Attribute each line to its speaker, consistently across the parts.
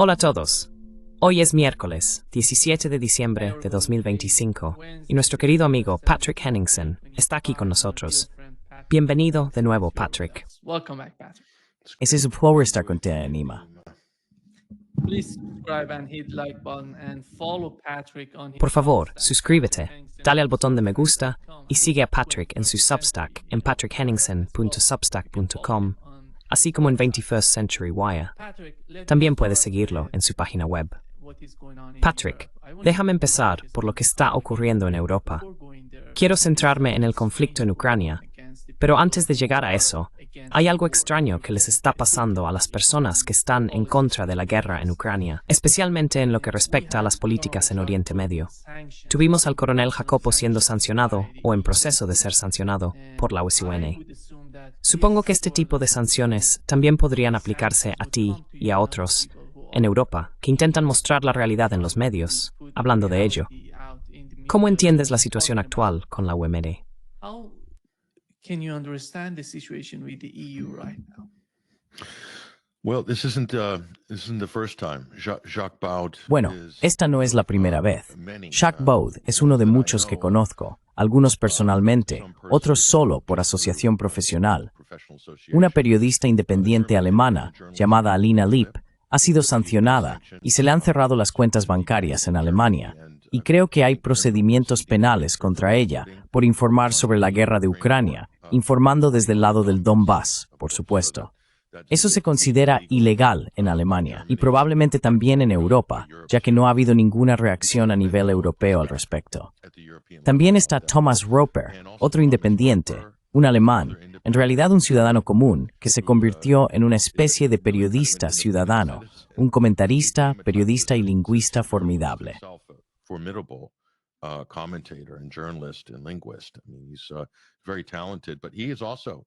Speaker 1: Hola a todos. Hoy es miércoles, 17 de diciembre de 2025, y nuestro querido amigo Patrick Henningsen está aquí con nosotros. Bienvenido de nuevo, Patrick.
Speaker 2: Ese es un placer estar contigo, Nima.
Speaker 1: Por favor, suscríbete, dale al botón de me gusta y sigue a Patrick en su Substack en patrickhenningsen.substack.com, así como en 21st Century Wire. También puedes seguirlo en su página web. Patrick, déjame empezar por lo que está ocurriendo en Europa. Quiero centrarme en el conflicto en Ucrania, pero antes de llegar a eso, hay algo extraño que les está pasando a las personas que están en contra de la guerra en Ucrania, especialmente en lo que respecta a las políticas en Oriente Medio. Tuvimos al coronel Jacopo siendo sancionado, o en proceso de ser sancionado, por la OSCE. Supongo que este tipo de sanciones también podrían aplicarse a ti y a otros en Europa que intentan mostrar la realidad en los medios, hablando de ello. ¿Cómo entiendes la situación actual con la UMD?
Speaker 3: Can you understand the situation with the EU right now?
Speaker 4: Well, this isn't the first time. Jacques Baud.
Speaker 2: Bueno, esta no es la primera vez. Jacques Baud es uno de muchos que conozco, algunos personalmente, otros solo por asociación profesional. Una periodista independiente alemana llamada Alina Lipp ha sido sancionada y se le han cerrado las cuentas bancarias en Alemania, y creo que hay procedimientos penales contra ella por informar sobre la guerra de Ucrania, informando desde el lado del Donbass, por supuesto. Eso se considera ilegal en Alemania y probablemente también en Europa, ya que no ha habido ninguna reacción a nivel europeo al respecto. También está Thomas Roper, otro independiente, un alemán, en realidad un ciudadano común, que se convirtió en una especie de periodista ciudadano, un comentarista, periodista y lingüista formidable.
Speaker 4: Commentator and journalist and linguist. I mean, he's very talented, but he is also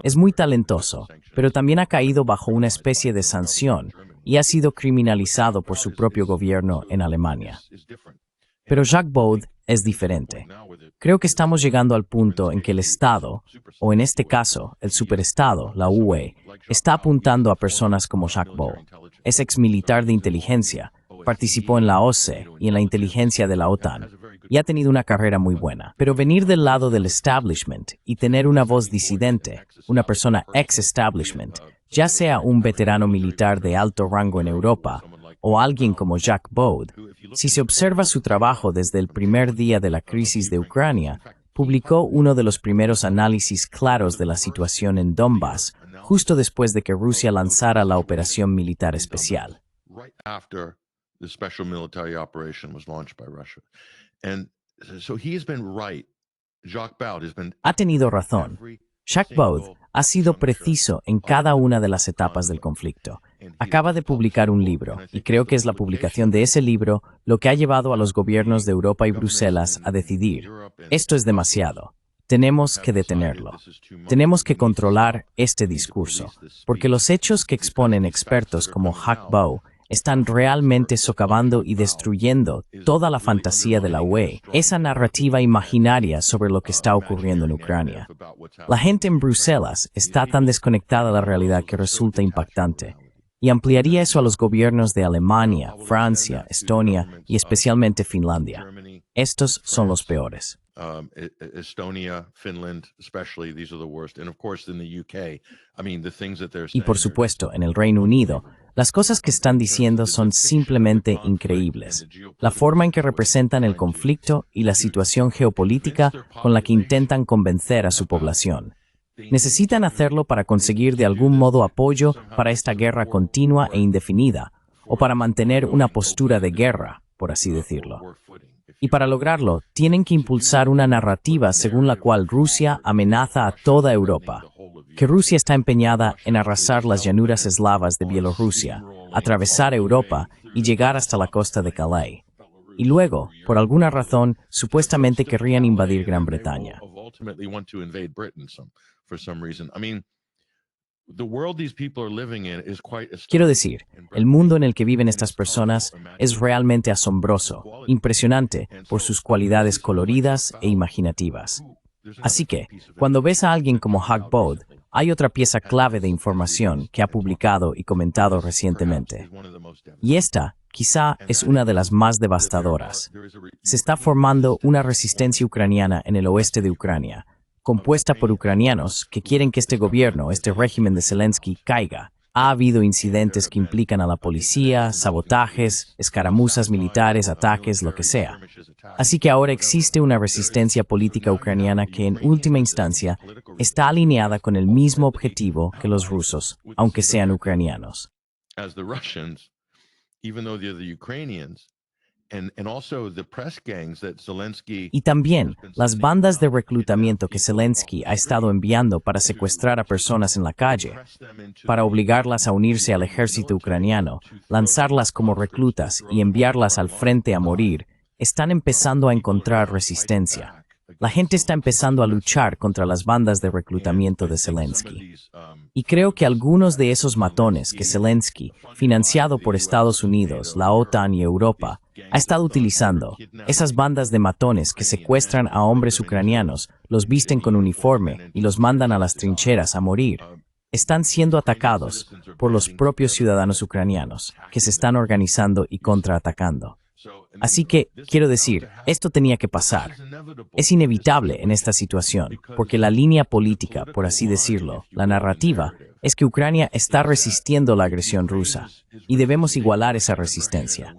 Speaker 2: Es muy talentoso, pero también ha caído bajo una especie de sanción y ha sido criminalizado por su propio gobierno en Alemania. Pero Jacques Baud es diferente. Creo que estamos llegando al punto en que el Estado, o en este caso, el superestado, la UE, está apuntando a personas como Jacques Baud. Es exmilitar de inteligencia, participó en la OSCE y en la inteligencia de la OTAN, y ha tenido una carrera muy buena. Pero venir del lado del establishment y tener una voz disidente, una persona ex-establishment, ya sea un veterano militar de alto rango en Europa o alguien como Jacques Baud, si se observa su trabajo desde el primer día de la crisis de Ucrania, publicó uno de los primeros análisis claros de la situación en Donbass, justo después de que Rusia lanzara la operación militar especial.
Speaker 4: The special military operation was launched by Russia. And so he has been right. Jacques Baud has been...
Speaker 2: Ha tenido razón. Jacques Baud ha sido preciso en cada una de las etapas del conflicto. Acaba de publicar un libro, y creo que es la publicación de ese libro lo que ha llevado a los gobiernos de Europa y Bruselas a decidir: esto es demasiado. Tenemos que detenerlo. Tenemos que controlar este discurso, porque los hechos que exponen expertos como Jacques Baud están realmente socavando y destruyendo toda la fantasía de la UE, esa narrativa imaginaria sobre lo que está ocurriendo en Ucrania. La gente en Bruselas está tan desconectada de la realidad que resulta impactante, y ampliaría eso a los gobiernos de Alemania, Francia, Estonia y especialmente Finlandia. Estos son los peores.
Speaker 4: Estonia, Finland, especially, these are the worst. And of course in the UK, I mean, the things that they're saying.
Speaker 2: Y por supuesto, en el Reino Unido, las cosas que están diciendo son simplemente increíbles. La forma en que representan el conflicto y la situación geopolítica con la que intentan convencer a su población. Necesitan hacerlo para conseguir de algún modo apoyo para esta guerra continua e indefinida, o para mantener una postura de guerra, por así decirlo. Y para lograrlo, tienen que impulsar una narrativa según la cual Rusia amenaza a toda Europa, que Rusia está empeñada en arrasar las llanuras eslavas de Bielorrusia, atravesar Europa y llegar hasta la costa de Calais. Y luego, por alguna razón, supuestamente querrían invadir Gran Bretaña. Quiero decir, el mundo en el que viven estas personas es realmente asombroso, impresionante por sus cualidades coloridas e imaginativas. Así que, cuando ves a alguien como Jacques Baud, hay otra pieza clave de información que ha publicado y comentado recientemente. Y esta, quizá, es una de las más devastadoras. Se está formando una resistencia ucraniana en el oeste de Ucrania, compuesta por ucranianos que quieren que este gobierno, este régimen de Zelensky, caiga. Ha habido incidentes que implican a la policía, sabotajes, escaramuzas militares, ataques, lo que sea. Así que ahora existe una resistencia política ucraniana que en última instancia está alineada con el mismo objetivo que los rusos, aunque sean ucranianos.
Speaker 4: As the Russians, even though they're the Ukrainians, and also the press gangs that Zelensky.
Speaker 2: Y también las bandas de reclutamiento que Zelensky ha estado enviando para secuestrar a personas en la calle, para obligarlas a unirse al ejército ucraniano, lanzarlas como reclutas y enviarlas al frente a morir, están empezando a encontrar resistencia. La gente está empezando a luchar contra las bandas de reclutamiento de Zelensky. Y creo que algunos de esos matones que Zelensky, financiado por Estados Unidos, la OTAN y Europa, ha estado utilizando, esas bandas de matones que secuestran a hombres ucranianos, los visten con uniforme y los mandan a las trincheras a morir, están siendo atacados por los propios ciudadanos ucranianos, que se están organizando y contraatacando. Así que, quiero decir, esto tenía que pasar. Es inevitable en esta situación, porque la línea política, por así decirlo, la narrativa, es que Ucrania está resistiendo la agresión rusa, y debemos igualar esa resistencia.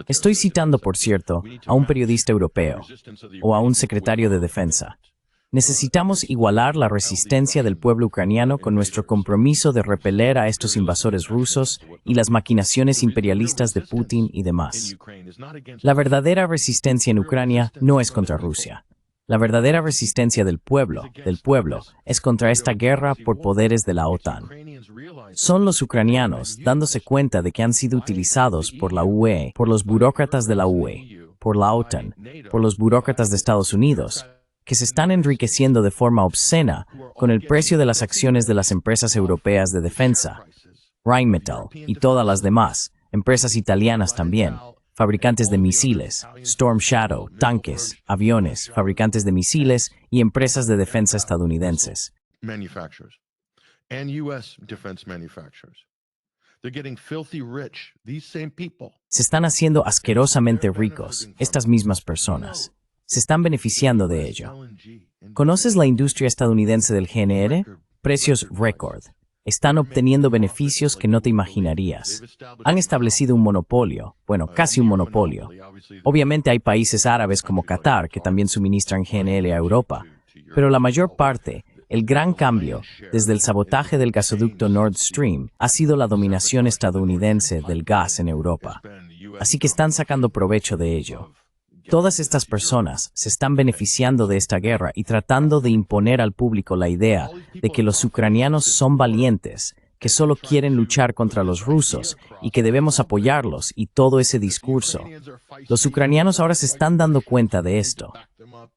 Speaker 2: Estoy citando, por cierto, a un periodista europeo, o a un secretario de defensa. Necesitamos igualar la resistencia del pueblo ucraniano con nuestro compromiso de repeler a estos invasores rusos y las maquinaciones imperialistas de Putin y demás. La verdadera resistencia en Ucrania no es contra Rusia. La verdadera resistencia del pueblo, es contra esta guerra por poderes de la OTAN. Son los ucranianos dándose cuenta de que han sido utilizados por la UE, por los burócratas de la UE, por la OTAN, por los burócratas de Estados Unidos, que se están enriqueciendo de forma obscena con el precio de las acciones de las empresas europeas de defensa, Rheinmetall y todas las demás, empresas italianas también, fabricantes de misiles, Storm Shadow, tanques, aviones, fabricantes de misiles y empresas de defensa estadounidenses. Se están haciendo asquerosamente ricos, estas mismas personas. Se están beneficiando de ello. ¿Conoces la industria estadounidense del GNR? Precios récord. Están obteniendo beneficios que no te imaginarías. Han establecido un monopolio, bueno, casi un monopolio. Obviamente hay países árabes como Qatar que también suministran GNL a Europa, pero la mayor parte, el gran cambio, desde el sabotaje del gasoducto Nord Stream, ha sido la dominación estadounidense del gas en Europa. Así que están sacando provecho de ello. Todas estas personas se están beneficiando de esta guerra y tratando de imponer al público la idea de que los ucranianos son valientes, que solo quieren luchar contra los rusos y que debemos apoyarlos y todo ese discurso. Los ucranianos ahora se están dando cuenta de esto.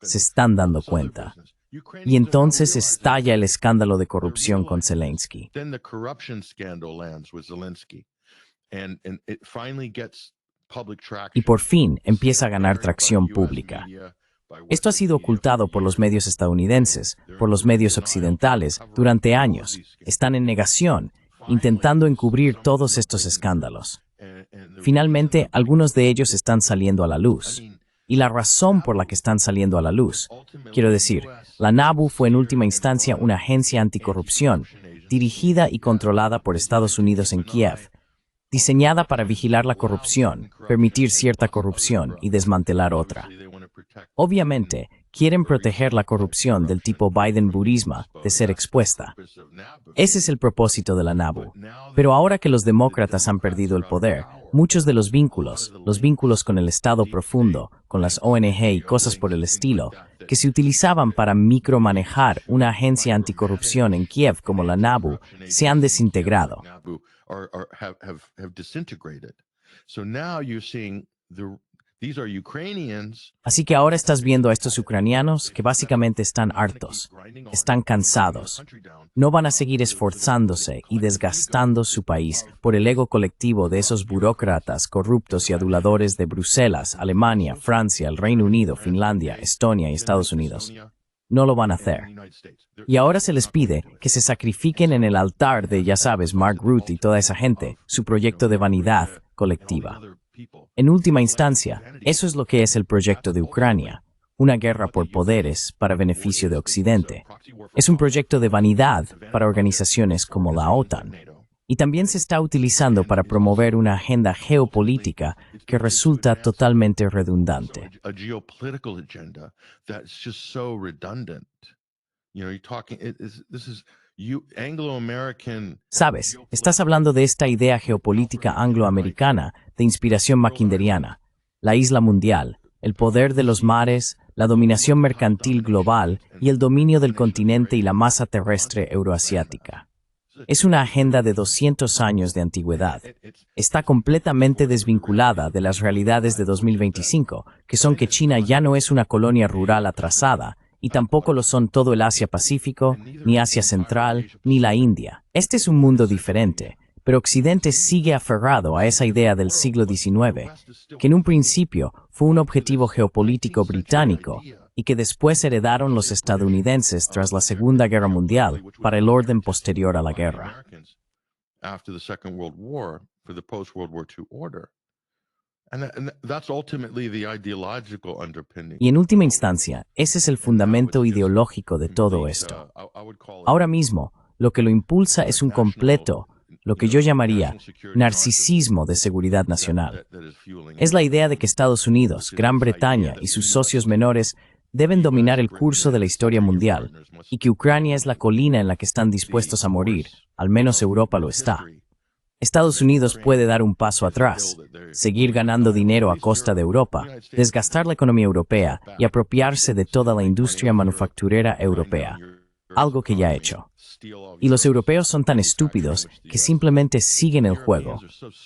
Speaker 2: Se están dando cuenta. Y entonces estalla el escándalo de corrupción con Zelensky. Y por fin empieza a ganar tracción pública. Esto ha sido ocultado por los medios estadounidenses, por los medios occidentales, durante años. Están en negación, intentando encubrir todos estos escándalos. Finalmente, algunos de ellos están saliendo a la luz. Y la razón por la que están saliendo a la luz, quiero decir, la NABU fue en última instancia una agencia anticorrupción, dirigida y controlada por Estados Unidos en Kiev, diseñada para vigilar la corrupción, permitir cierta corrupción y desmantelar otra. Obviamente, quieren proteger la corrupción del tipo Biden-Burisma de ser expuesta. Ese es el propósito de la NABU. Pero ahora que los demócratas han perdido el poder, muchos de los vínculos con el Estado profundo, con las ONG y cosas por el estilo, que se utilizaban para micromanejar una agencia anticorrupción en Kiev como la NABU, se han desintegrado.
Speaker 4: These are Ukrainians.
Speaker 2: Así que ahora estás viendo a estos ucranianos que básicamente están hartos, están cansados. No van a seguir esforzándose y desgastando su país por el ego colectivo de esos burócratas corruptos y aduladores de Bruselas, Alemania, Francia, el Reino Unido, Finlandia, Estonia y Estados Unidos. No lo van a hacer. Y ahora se les pide que se sacrifiquen en el altar de, ya sabes, Mark Rutte y toda esa gente, su proyecto de vanidad colectiva. En última instancia, eso es lo que es el proyecto de Ucrania, una guerra por poderes para beneficio de Occidente. Es un proyecto de vanidad para organizaciones como la OTAN. Y también se está utilizando para promover una agenda geopolítica que resulta totalmente redundante.
Speaker 4: A geopolitical agenda that's just so redundant. You know, you're talking, this is Anglo-American.
Speaker 2: Sabes, estás hablando de esta idea geopolítica angloamericana de inspiración mackinderiana, la isla mundial, el poder de los mares, la dominación mercantil global y el dominio del continente y la masa terrestre euroasiática. Es una agenda de 200 años de antigüedad. Está completamente desvinculada de las realidades de 2025, que son que China ya no es una colonia rural atrasada, y tampoco lo son todo el Asia-Pacífico, ni Asia Central, ni la India. Este es un mundo diferente, pero Occidente sigue aferrado a esa idea del siglo XIX, que en un principio fue un objetivo geopolítico británico y que después heredaron los estadounidenses tras la Segunda Guerra Mundial para el orden posterior a la guerra. Y en última instancia, ese es el fundamento ideológico de todo esto. Ahora mismo, lo que lo impulsa es un completo, lo que yo llamaría, narcisismo de seguridad nacional. Es la idea de que Estados Unidos, Gran Bretaña y sus socios menores deben dominar el curso de la historia mundial, y que Ucrania es la colina en la que están dispuestos a morir, al menos Europa lo está. Estados Unidos puede dar un paso atrás, seguir ganando dinero a costa de Europa, desgastar la economía europea y apropiarse de toda la industria manufacturera europea, algo que ya ha hecho. Y los europeos son tan estúpidos que simplemente siguen el juego,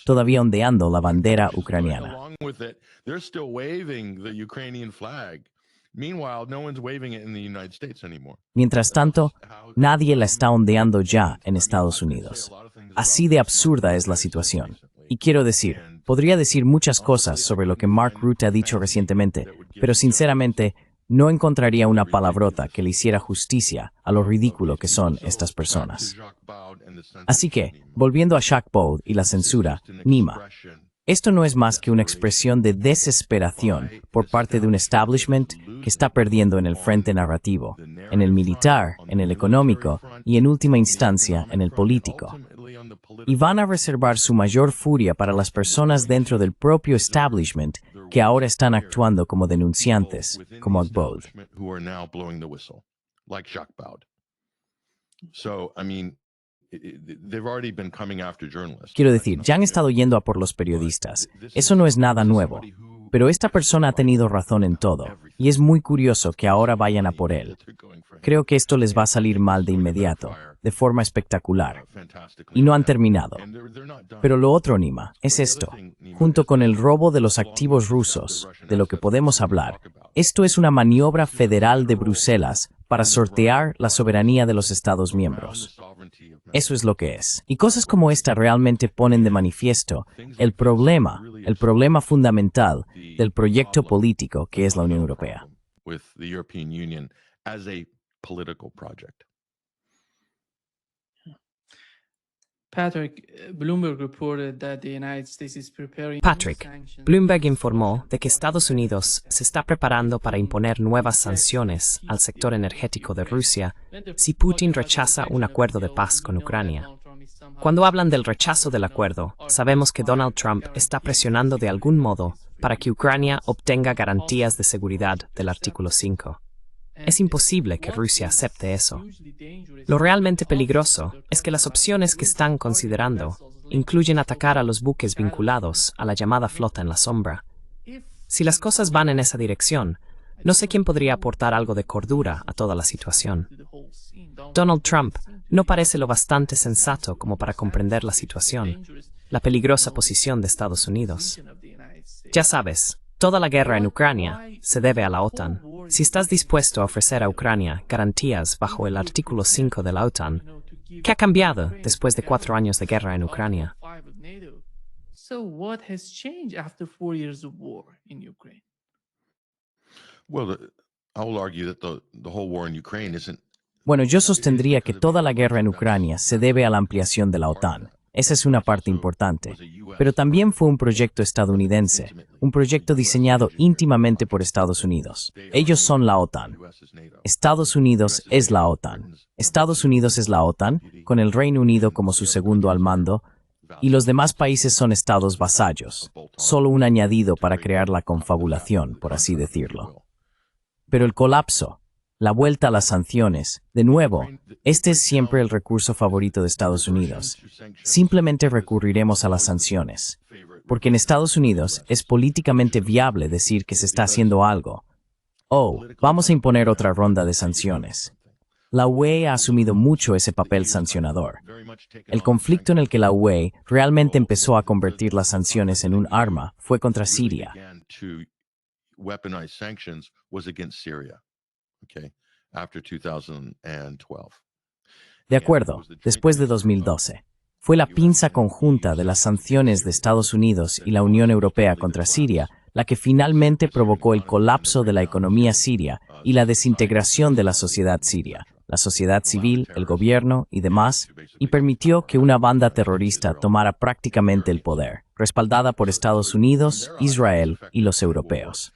Speaker 2: todavía ondeando la bandera ucraniana. Mientras tanto, nadie la está ondeando ya en Estados Unidos. Así de absurda es la situación. Y quiero decir, podría decir muchas cosas sobre lo que Mark Rutte ha dicho recientemente, pero sinceramente, no encontraría una palabrota que le hiciera justicia a lo ridículo que son estas personas. Así que, volviendo a Jacques Baud y la censura, Nima, esto no es más que una expresión de desesperación por parte de un establishment que está perdiendo en el frente narrativo, en el militar, en el económico y en última instancia en el político. Y van a reservar su mayor furia para las personas dentro del propio establishment que ahora están actuando como denunciantes, como Baud. Quiero decir, ya han estado yendo a por los periodistas. Eso no es nada nuevo. Pero esta persona ha tenido razón en todo, y es muy curioso que ahora vayan a por él. Creo que esto les va a salir mal de inmediato, de forma espectacular. Y no han terminado. Pero lo otro, Nima, es esto. Junto con el robo de los activos rusos, de lo que podemos hablar, esto es una maniobra federal de Bruselas para sortear la soberanía de los Estados miembros. Eso es lo que es. Y cosas como esta realmente ponen de manifiesto el problema fundamental del proyecto político que es la Unión Europea.
Speaker 3: Patrick,
Speaker 1: Bloomberg informó de que Estados Unidos se está preparando para imponer nuevas sanciones al sector energético de Rusia si Putin rechaza un acuerdo de paz con Ucrania. Cuando hablan del rechazo del acuerdo, sabemos que Donald Trump está presionando de algún modo para que Ucrania obtenga garantías de seguridad del artículo 5. Es imposible que Rusia acepte eso. Lo realmente peligroso es que las opciones que están considerando incluyen atacar a los buques vinculados a la llamada flota en la sombra. Si las cosas van en esa dirección, no sé quién podría aportar algo de cordura a toda la situación. Donald Trump no parece lo bastante sensato como para comprender la situación, la peligrosa posición de Estados Unidos. Ya sabes, Toda la guerra en Ucrania se debe a la OTAN. Si estás dispuesto a ofrecer a Ucrania garantías bajo el artículo 5 de la OTAN, ¿qué ha cambiado después de 4 años de guerra en Ucrania?
Speaker 3: So what has changed after 4 years of war in Ukraine?
Speaker 4: Well, I will argue that the whole war in Ukraine isn't.
Speaker 2: Bueno, yo sostendría que toda la guerra en Ucrania se debe a la ampliación de la OTAN. Esa es una parte importante. Pero también fue un proyecto estadounidense, un proyecto diseñado íntimamente por Estados Unidos. Ellos son la OTAN. Estados Unidos es la OTAN. Estados Unidos es la OTAN, con el Reino Unido como su segundo al mando, y los demás países son estados vasallos, solo un añadido para crear la confabulación, por así decirlo. Pero el colapso, la vuelta a las sanciones, de nuevo, este es siempre el recurso favorito de Estados Unidos. Simplemente recurriremos a las sanciones, porque en Estados Unidos es políticamente viable decir que se está haciendo algo. Oh, vamos a imponer otra ronda de sanciones. La UE ha asumido mucho ese papel sancionador. El conflicto en el que la UE realmente empezó a convertir las sanciones en un arma fue contra Siria. De acuerdo, después de 2012. Fue la pinza conjunta de las sanciones de Estados Unidos y la Unión Europea contra Siria la que finalmente provocó el colapso de la economía siria y la desintegración de la sociedad siria, la sociedad civil, el gobierno y demás, y permitió que una banda terrorista tomara prácticamente el poder, respaldada por Estados Unidos, Israel y los europeos.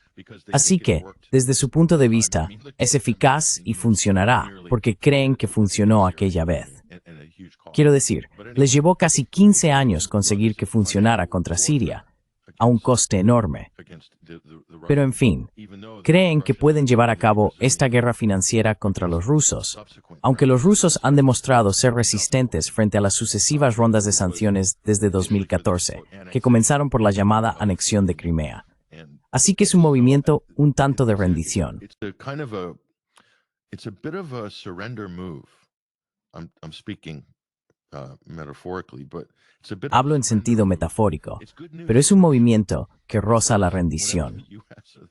Speaker 2: Así que, desde su punto de vista, es eficaz y funcionará, porque creen que funcionó aquella vez. Quiero decir, les llevó casi 15 años conseguir que funcionara contra Siria, a un coste enorme. Pero en fin, creen que pueden llevar a cabo esta guerra financiera contra los rusos, aunque los rusos han demostrado ser resistentes frente a las sucesivas rondas de sanciones desde 2014, que comenzaron por la llamada anexión de Crimea. Así que es un movimiento un tanto de rendición. Hablo en sentido metafórico, pero es un movimiento que roza la rendición.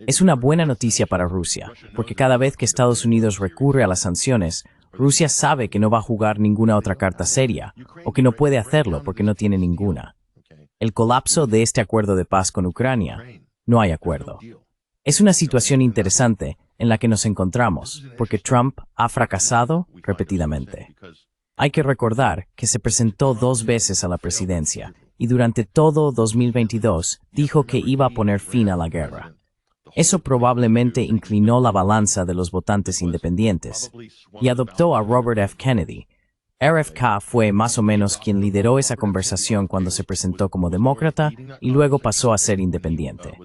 Speaker 2: Es una buena noticia para Rusia, porque cada vez que Estados Unidos recurre a las sanciones, Rusia sabe que no va a jugar ninguna otra carta seria, o que no puede hacerlo porque no tiene ninguna. El colapso de este acuerdo de paz con Ucrania, no hay acuerdo. Es una situación interesante en la que nos encontramos, porque Trump ha fracasado repetidamente. Hay que recordar que se presentó 2 veces a la presidencia y durante todo 2022 dijo que iba a poner fin a la guerra. Eso probablemente inclinó la balanza de los votantes independientes y adoptó a Robert F. Kennedy. RFK fue más o menos quien lideró esa conversación cuando se presentó como demócrata y luego pasó a ser independiente.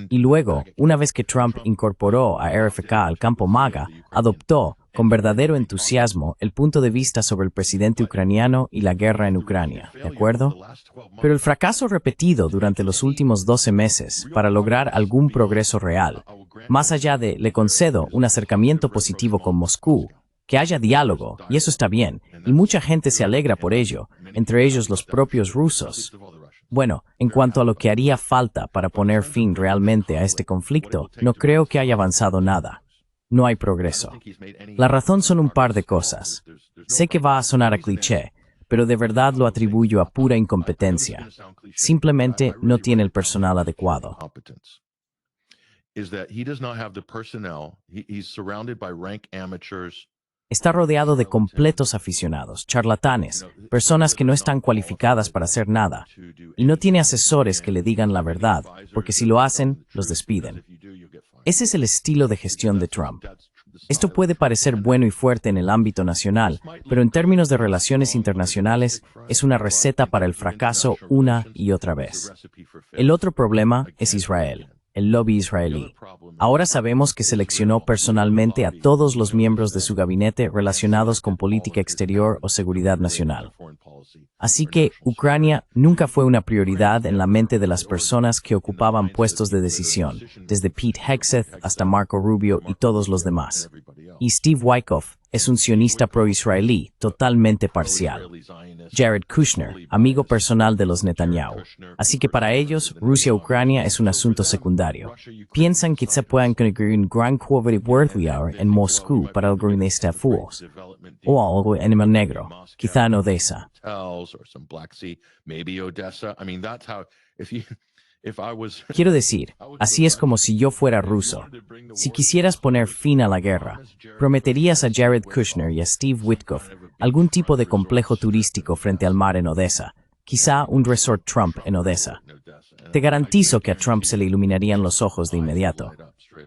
Speaker 2: Y luego, una vez que Trump incorporó a RFK al campo MAGA, adoptó, con verdadero entusiasmo, el punto de vista sobre el presidente ucraniano y la guerra en Ucrania, ¿de acuerdo? Pero el fracaso repetido durante los últimos 12 meses para lograr algún progreso real, más allá de, le concedo, un acercamiento positivo con Moscú, que haya diálogo, y eso está bien, y mucha gente se alegra por ello, entre ellos los propios rusos. Bueno, en cuanto a lo que haría falta para poner fin realmente a este conflicto, no creo que haya avanzado nada. No hay progreso. La razón son un par de cosas. Sé que va a sonar a cliché, pero de verdad lo atribuyo a pura incompetencia. Simplemente no tiene el personal adecuado. Está rodeado de completos aficionados, charlatanes, personas que no están cualificadas para hacer nada, y no tiene asesores que le digan la verdad, porque si lo hacen, los despiden. Ese es el estilo de gestión de Trump. Esto puede parecer bueno y fuerte en el ámbito nacional, pero en términos de relaciones internacionales, es una receta para el fracaso una y otra vez. El otro problema es Israel. El lobby israelí. Ahora sabemos que seleccionó personalmente a todos los miembros de su gabinete relacionados con política exterior o seguridad nacional. Así que Ucrania nunca fue una prioridad en la mente de las personas que ocupaban puestos de decisión, desde Pete Hegseth hasta Marco Rubio y todos los demás. Y Steve Witkoff es un sionista pro-israelí totalmente parcial. Jared Kushner, amigo personal de los Netanyahu. Así que para ellos, Rusia-Ucrania es un asunto secundario. Piensan que se puedan conseguir un gran ahora en Moscú para algún estafos, o algo en el Mar Negro, quizá en Odessa. Quiero decir, así es como si yo fuera ruso. Si quisieras poner fin a la guerra, prometerías a Jared Kushner y a Steve Witkoff algún tipo de complejo turístico frente al mar en Odessa, quizá un resort Trump en Odessa. Te garantizo que a Trump se le iluminarían los ojos de inmediato.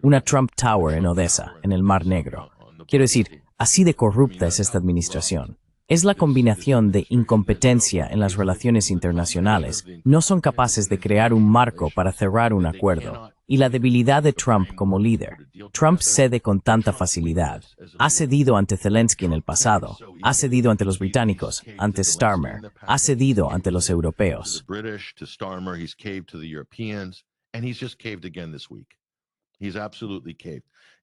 Speaker 2: Una Trump Tower en Odessa, en el Mar Negro. Quiero decir, así de corrupta es esta administración. Es la combinación de incompetencia en las relaciones internacionales, no son capaces de crear un marco para cerrar un acuerdo, y la debilidad de Trump como líder. Trump cede con tanta facilidad. Ha cedido ante Zelensky en el pasado, ha cedido ante los británicos, ante Starmer, ha cedido ante los europeos.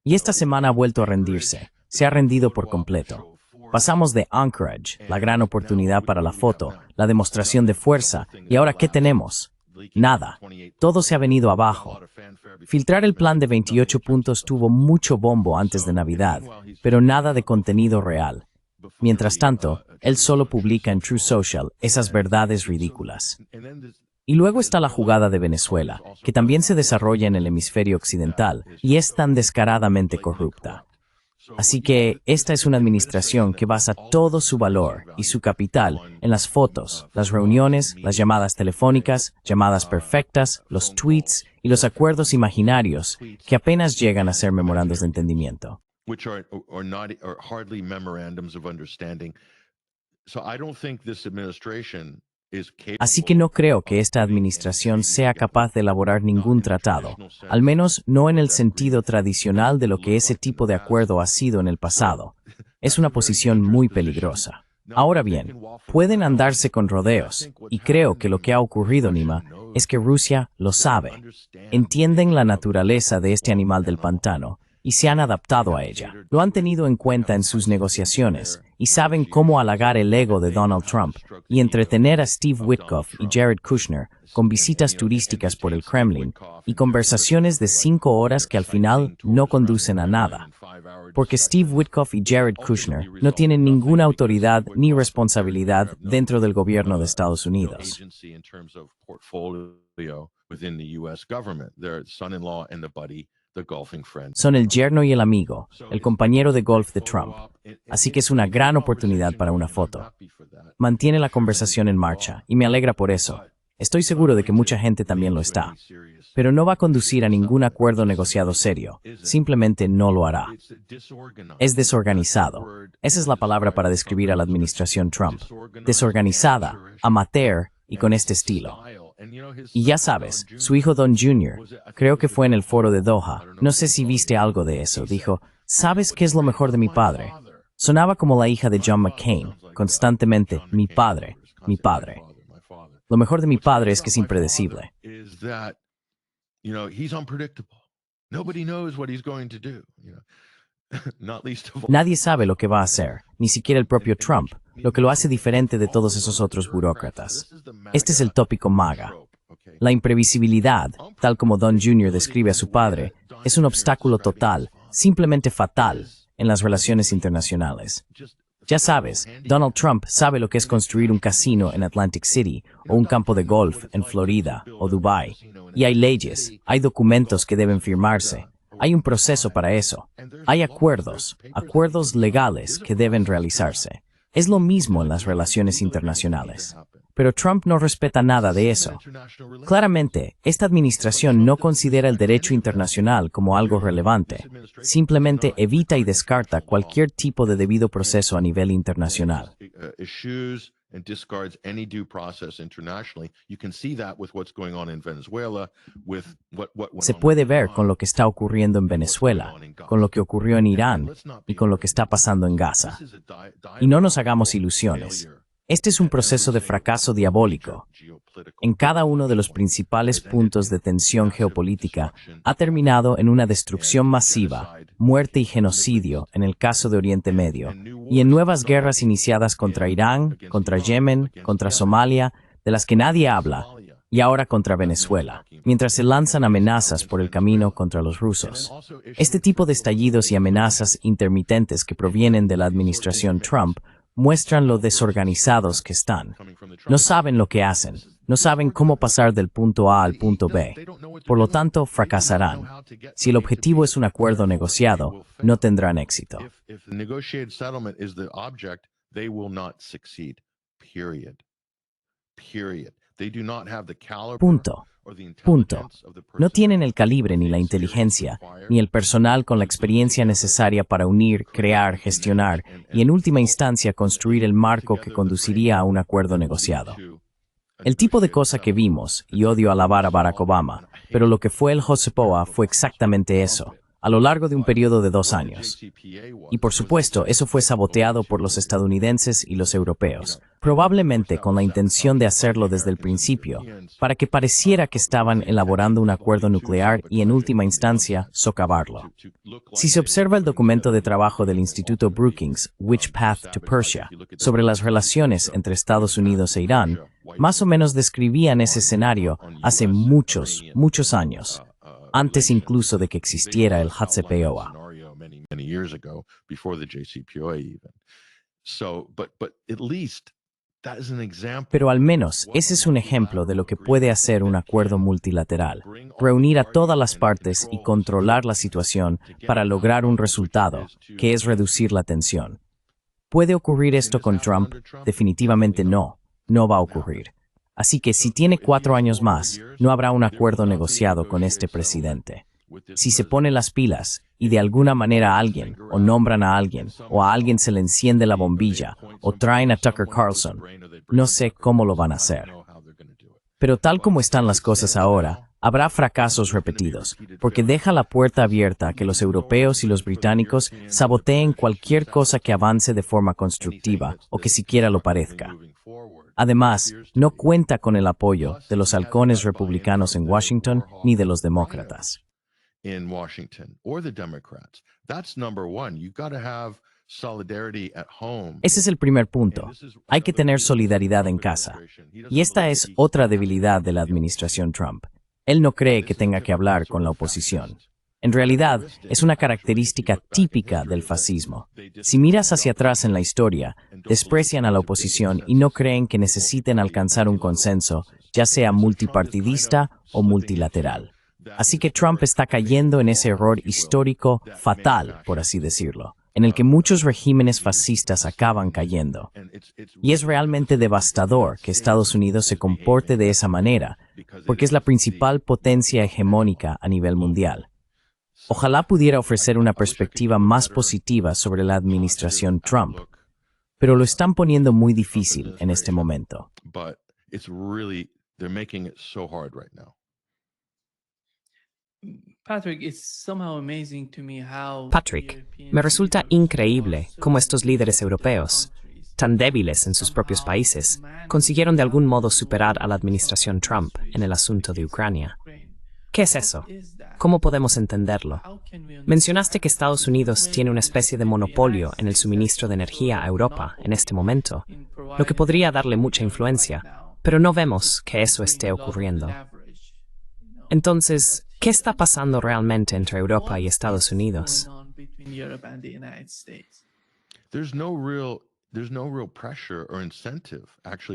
Speaker 2: Y esta semana ha vuelto a rendirse, se ha rendido por completo. Pasamos de Anchorage, la gran oportunidad para la foto, la demostración de fuerza, y ahora ¿qué tenemos? Nada. Todo se ha venido abajo. Filtrar el plan de 28 puntos tuvo mucho bombo antes de Navidad, pero nada de contenido real. Mientras tanto, él solo publica en True Social esas verdades ridículas. Y luego está la jugada de Venezuela, que también se desarrolla en el hemisferio occidental y es tan descaradamente corrupta. Así que esta es una administración que basa todo su valor y su capital en las fotos, las reuniones, las llamadas telefónicas, llamadas perfectas, los tweets y los acuerdos imaginarios que apenas llegan a ser memorandos de entendimiento. Así que no creo que esta administración sea capaz de elaborar ningún tratado, al menos no en el sentido tradicional de lo que ese tipo de acuerdo ha sido en el pasado. Es una posición muy peligrosa. Ahora bien, pueden andarse con rodeos, y creo que lo que ha ocurrido, Nima, es que Rusia lo sabe. Entienden la naturaleza de este animal del pantano, y se han adaptado a ella. Lo han tenido en cuenta en sus negociaciones y saben cómo halagar el ego de Donald Trump y entretener a Steve Witkoff y Jared Kushner con visitas turísticas por el Kremlin y conversaciones de 5 horas que al final no conducen a nada. Porque Steve Witkoff y Jared Kushner no tienen ninguna autoridad ni responsabilidad dentro del gobierno de Estados Unidos. Son el yerno y el amigo, el compañero de golf de Trump. Así que es una gran oportunidad para una foto. Mantiene la conversación en marcha, y me alegra por eso. Estoy seguro de que mucha gente también lo está. Pero no va a conducir a ningún acuerdo negociado serio. Simplemente no lo hará. Es desorganizado. Esa es la palabra para describir a la administración Trump. Desorganizada, amateur y con este estilo. Y ya sabes, su hijo Don Jr., creo que fue en el foro de Doha, no sé si viste algo de eso, dijo, ¿sabes qué es lo mejor de mi padre? Sonaba como la hija de John McCain, constantemente, mi padre, mi padre. Lo mejor de mi padre es que es impredecible. Nadie sabe lo que va a hacer, ni siquiera el propio Trump, lo que lo hace diferente de todos esos otros burócratas. Este es el tópico MAGA. La imprevisibilidad, tal como Don Jr. describe a su padre, es un obstáculo total, simplemente fatal, en las relaciones internacionales. Ya sabes, Donald Trump sabe lo que es construir un casino en Atlantic City o un campo de golf en Florida o Dubái. Y hay leyes, hay documentos que deben firmarse. Hay un proceso para eso. Hay acuerdos legales que deben realizarse. Es lo mismo en las relaciones internacionales. Pero Trump no respeta nada de eso. Claramente, esta administración no considera el derecho internacional como algo relevante. Simplemente evita y descarta cualquier tipo de debido proceso a nivel internacional.
Speaker 4: And discards any due process internationally. You can see that with what's going on in Venezuela, with what
Speaker 2: Se puede ver con lo que está ocurriendo en Venezuela, con lo que ocurrió en Irán y con lo que está pasando en Gaza. Y no nos hagamos ilusiones. Este es un proceso de fracaso diabólico. En cada uno de los principales puntos de tensión geopolítica ha terminado en una destrucción masiva, muerte y genocidio en el caso de Oriente Medio, y en nuevas guerras iniciadas contra Irán, contra Yemen, contra Somalia, de las que nadie habla, y ahora contra Venezuela, mientras se lanzan amenazas por el camino contra los rusos. Este tipo de estallidos y amenazas intermitentes que provienen de la administración Trump muestran lo desorganizados que están. No saben lo que hacen, no saben cómo pasar del punto A al punto B. Por lo tanto, fracasarán. Si el objetivo es un acuerdo negociado, no tendrán éxito. Punto. No tienen el calibre ni la inteligencia, ni el personal con la experiencia necesaria para unir, crear, gestionar y en última instancia construir el marco que conduciría a un acuerdo negociado. El tipo de cosa que vimos, y odio alabar a Barack Obama, pero lo que fue el JCPOA fue exactamente eso, a lo largo de un periodo de 2 años. Y por supuesto, eso fue saboteado por los estadounidenses y los europeos, probablemente con la intención de hacerlo desde el principio, para que pareciera que estaban elaborando un acuerdo nuclear y en última instancia, socavarlo. Si se observa el documento de trabajo del Instituto Brookings, Which Path to Persia, sobre las relaciones entre Estados Unidos e Irán, más o menos describían ese escenario hace muchos años, antes incluso de que existiera el JCPOA. Pero al menos ese es un ejemplo de lo que puede hacer un acuerdo multilateral, reunir a todas las partes y controlar la situación para lograr un resultado, que es reducir la tensión. ¿Puede ocurrir esto con Trump? Definitivamente no va a ocurrir. Así que si tiene 4 años más, no habrá un acuerdo negociado con este presidente. Si se pone las pilas y de alguna manera alguien, o nombran a alguien, o a alguien se le enciende la bombilla, o traen a Tucker Carlson, no sé cómo lo van a hacer. Pero tal como están las cosas ahora, habrá fracasos repetidos, porque deja la puerta abierta a que los europeos y los británicos saboteen cualquier cosa que avance de forma constructiva, o que siquiera lo parezca. Además, no cuenta con el apoyo de los halcones republicanos en Washington ni de los demócratas. Ese es el primer punto. Hay que tener solidaridad en casa. Y esta es otra debilidad de la administración Trump. Él no cree que tenga que hablar con la oposición. En realidad, es una característica típica del fascismo. Si miras hacia atrás en la historia, desprecian a la oposición y no creen que necesiten alcanzar un consenso, ya sea multipartidista o multilateral. Así que Trump está cayendo en ese error histórico fatal, por así decirlo, en el que muchos regímenes fascistas acaban cayendo. Y es realmente devastador que Estados Unidos se comporte de esa manera, porque es la principal potencia hegemónica a nivel mundial. Ojalá pudiera ofrecer una perspectiva más positiva sobre la administración Trump, pero lo están poniendo muy difícil en este momento.
Speaker 1: Patrick, me resulta increíble cómo estos líderes europeos, tan débiles en sus propios países, consiguieron de algún modo superar a la administración Trump en el asunto de Ucrania. ¿Qué es eso? ¿Cómo podemos entenderlo? Mencionaste que Estados Unidos tiene una especie de monopolio en el suministro de energía a Europa en este momento, lo que podría darle mucha influencia, pero no vemos que eso esté ocurriendo. Entonces, ¿qué está pasando realmente entre Europa y Estados Unidos?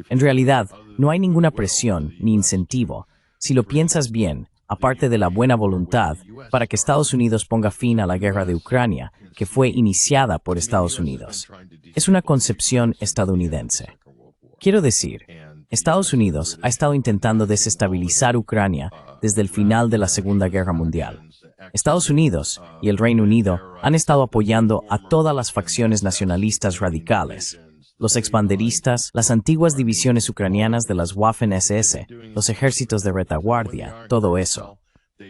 Speaker 2: En realidad, no hay ninguna presión ni incentivo, si lo piensas bien, aparte de la buena voluntad, para que Estados Unidos ponga fin a la guerra de Ucrania, que fue iniciada por Estados Unidos. Es una concepción estadounidense. Quiero decir, Estados Unidos ha estado intentando desestabilizar Ucrania desde el final de la Segunda Guerra Mundial. Estados Unidos y el Reino Unido han estado apoyando a todas las facciones nacionalistas radicales, los expanderistas, las antiguas divisiones ucranianas de las Waffen-SS, los ejércitos de retaguardia, todo eso.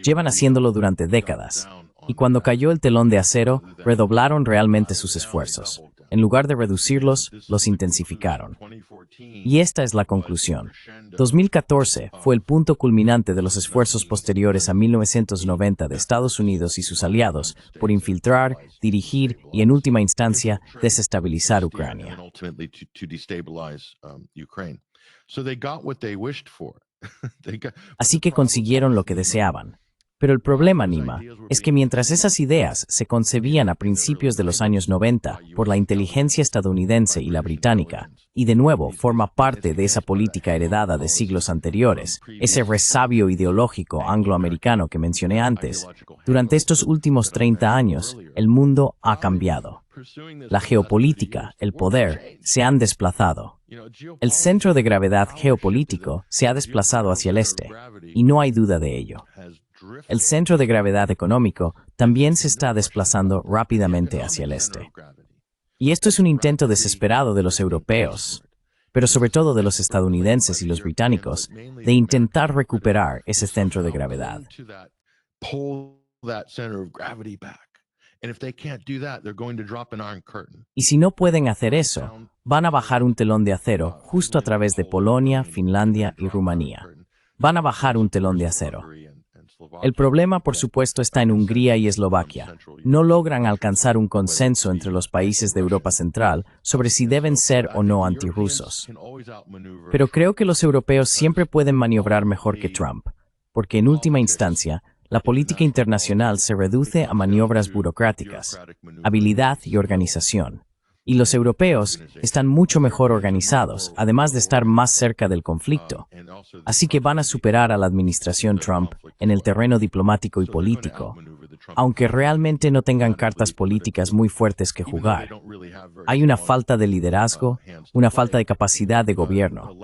Speaker 2: Llevan haciéndolo durante décadas. Y cuando cayó el telón de acero, redoblaron realmente sus esfuerzos. En lugar de reducirlos, los intensificaron. Y esta es la conclusión. 2014 fue el punto culminante de los esfuerzos posteriores a 1990 de Estados Unidos y sus aliados por infiltrar, dirigir y, en última instancia, desestabilizar Ucrania. Así que consiguieron lo que deseaban. Pero el problema, Nima, es que mientras esas ideas se concebían a principios de los años 90 por la inteligencia estadounidense y la británica, y de nuevo forma parte de esa política heredada de siglos anteriores, ese resabio ideológico angloamericano que mencioné antes, durante estos últimos 30 años, el mundo ha cambiado. La geopolítica, el poder, se han desplazado. El centro de gravedad geopolítico se ha desplazado hacia el este, y no hay duda de ello. El centro de gravedad económico también se está desplazando rápidamente hacia el este. Y esto es un intento desesperado de los europeos, pero sobre todo de los estadounidenses y los británicos, de intentar recuperar ese centro de gravedad. Y si no pueden hacer eso, van a bajar un telón de acero justo a través de Polonia, Finlandia y Rumanía. Van a bajar un telón de acero. El problema, por supuesto, está en Hungría y Eslovaquia. No logran alcanzar un consenso entre los países de Europa Central sobre si deben ser o no antirrusos. Pero creo que los europeos siempre pueden maniobrar mejor que Trump, porque en última instancia, la política internacional se reduce a maniobras burocráticas, habilidad y organización. Y los europeos están mucho mejor organizados, además de estar más cerca del conflicto. Así que van a superar a la administración Trump en el terreno diplomático y político, aunque realmente no tengan cartas políticas muy fuertes que jugar. Hay una falta de liderazgo, una falta de capacidad de gobierno.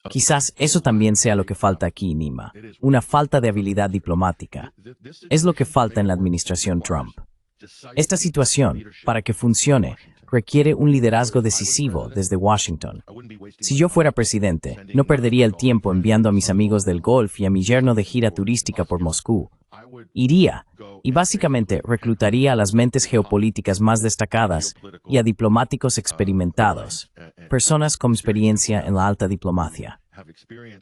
Speaker 2: Quizás eso también sea lo que falta aquí, Nima, una falta de habilidad diplomática. Es lo que falta en la administración Trump. Esta situación, para que funcione, requiere un liderazgo decisivo desde Washington. Si yo fuera presidente, no perdería el tiempo enviando a mis amigos del Golf y a mi yerno de gira turística por Moscú. Iría, y básicamente reclutaría a las mentes geopolíticas más destacadas y a diplomáticos experimentados, personas con experiencia en la alta diplomacia.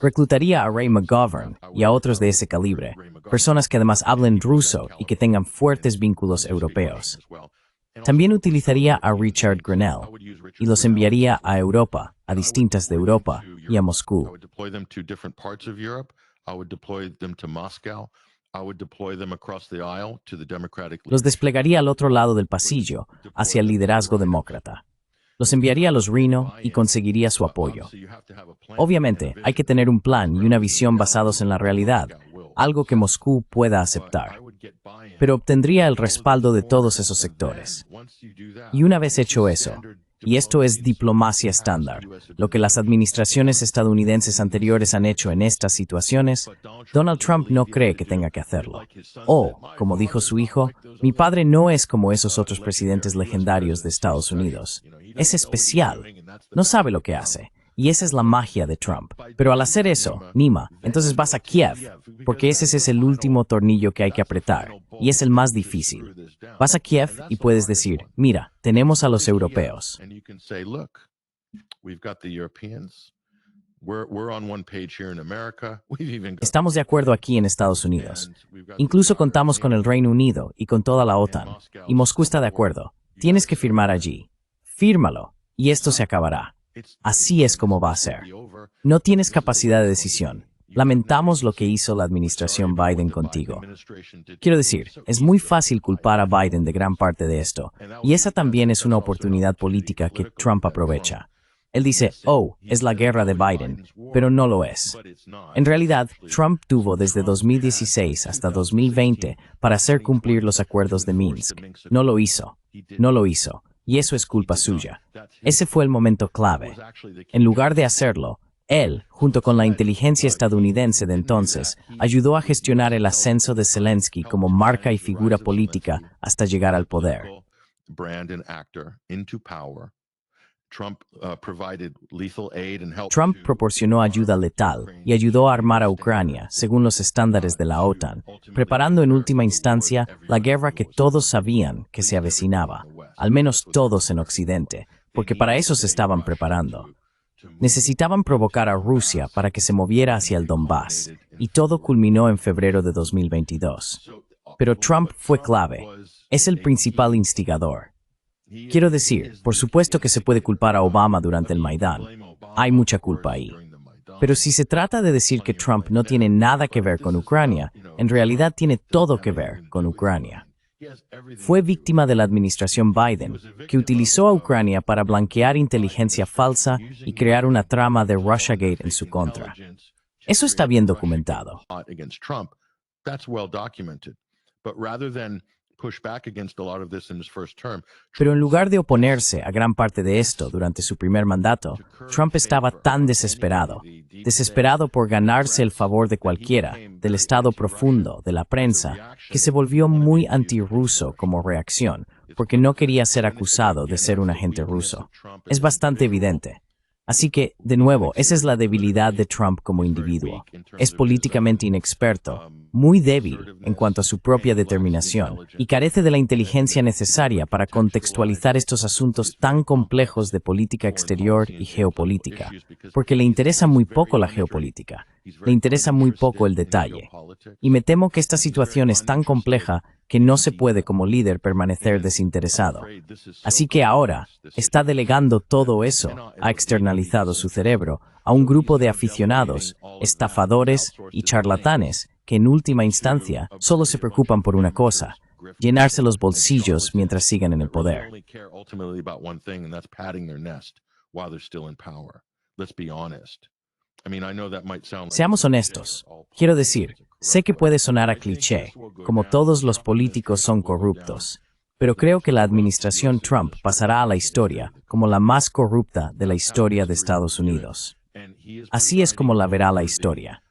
Speaker 2: Reclutaría a Ray McGovern y a otros de ese calibre, personas que además hablen ruso y que tengan fuertes vínculos europeos. También utilizaría a Richard Grenell y los enviaría a Europa, a distintas de Europa y a Moscú. Los desplegaría al otro lado del pasillo, hacia el liderazgo demócrata. Los enviaría a los Reno y conseguiría su apoyo. Obviamente, hay que tener un plan y una visión basados en la realidad, algo que Moscú pueda aceptar. Pero obtendría el respaldo de todos esos sectores. Y una vez hecho eso, y esto es diplomacia estándar, lo que las administraciones estadounidenses anteriores han hecho en estas situaciones, Donald Trump no cree que tenga que hacerlo. O, como dijo su hijo, mi padre no es como esos otros presidentes legendarios de Estados Unidos. Es especial. No sabe lo que hace. Y esa es la magia de Trump. Pero al hacer eso, Nima, entonces vas a Kiev, porque ese es el último tornillo que hay que apretar, y es el más difícil. Vas a Kiev y puedes decir, mira, tenemos a los europeos. Estamos de acuerdo aquí en Estados Unidos. Incluso contamos con el Reino Unido y con toda la OTAN, y Moscú está de acuerdo. Tienes que firmar allí. Fírmalo, y esto se acabará. Así es como va a ser. No tienes capacidad de decisión. Lamentamos lo que hizo la administración Biden contigo. Quiero decir, es muy fácil culpar a Biden de gran parte de esto, y esa también es una oportunidad política que Trump aprovecha. Él dice, oh, es la guerra de Biden, pero no lo es. En realidad, Trump tuvo desde 2016 hasta 2020 para hacer cumplir los acuerdos de Minsk. No lo hizo. No lo hizo. Y eso es culpa suya. Ese fue el momento clave. En lugar de hacerlo, él, junto con la inteligencia estadounidense de entonces, ayudó a gestionar el ascenso de Zelensky como marca y figura política hasta llegar al poder. Trump proporcionó ayuda letal y ayudó a armar a Ucrania, según los estándares de la OTAN, preparando en última instancia la guerra que todos sabían que se avecinaba, al menos todos en Occidente, porque para eso se estaban preparando. Necesitaban provocar a Rusia para que se moviera hacia el Donbass, y todo culminó en febrero de 2022. Pero Trump fue clave. Es el principal instigador. Quiero decir, por supuesto que se puede culpar a Obama durante el Maidán. Hay mucha culpa ahí. Pero si se trata de decir que Trump no tiene nada que ver con Ucrania, en realidad tiene todo que ver con Ucrania. Fue víctima de la administración Biden, que utilizó a Ucrania para blanquear inteligencia falsa y crear una trama de Russiagate en su contra. Eso está bien documentado. Pero en lugar de oponerse a gran parte de esto durante su primer mandato, Trump estaba tan desesperado por ganarse el favor de cualquiera, del Estado profundo, de la prensa, que se volvió muy antirruso como reacción, porque no quería ser acusado de ser un agente ruso. Es bastante evidente. Así que, de nuevo, esa es la debilidad de Trump como individuo. Es políticamente inexperto, muy débil en cuanto a su propia determinación, y carece de la inteligencia necesaria para contextualizar estos asuntos tan complejos de política exterior y geopolítica, porque le interesa muy poco la geopolítica, le interesa muy poco el detalle. Y me temo que esta situación es tan compleja que no se puede como líder permanecer desinteresado. Así que ahora está delegando todo eso, ha externalizado su cerebro, a un grupo de aficionados, estafadores y charlatanes que en última instancia solo se preocupan por una cosa: llenarse los bolsillos mientras sigan en el poder. Seamos honestos. Quiero decir, sé que puede sonar a cliché, como todos los políticos son corruptos, pero creo que la administración Trump pasará a la historia como la más corrupta de la historia de Estados Unidos. Así es como la verá la historia.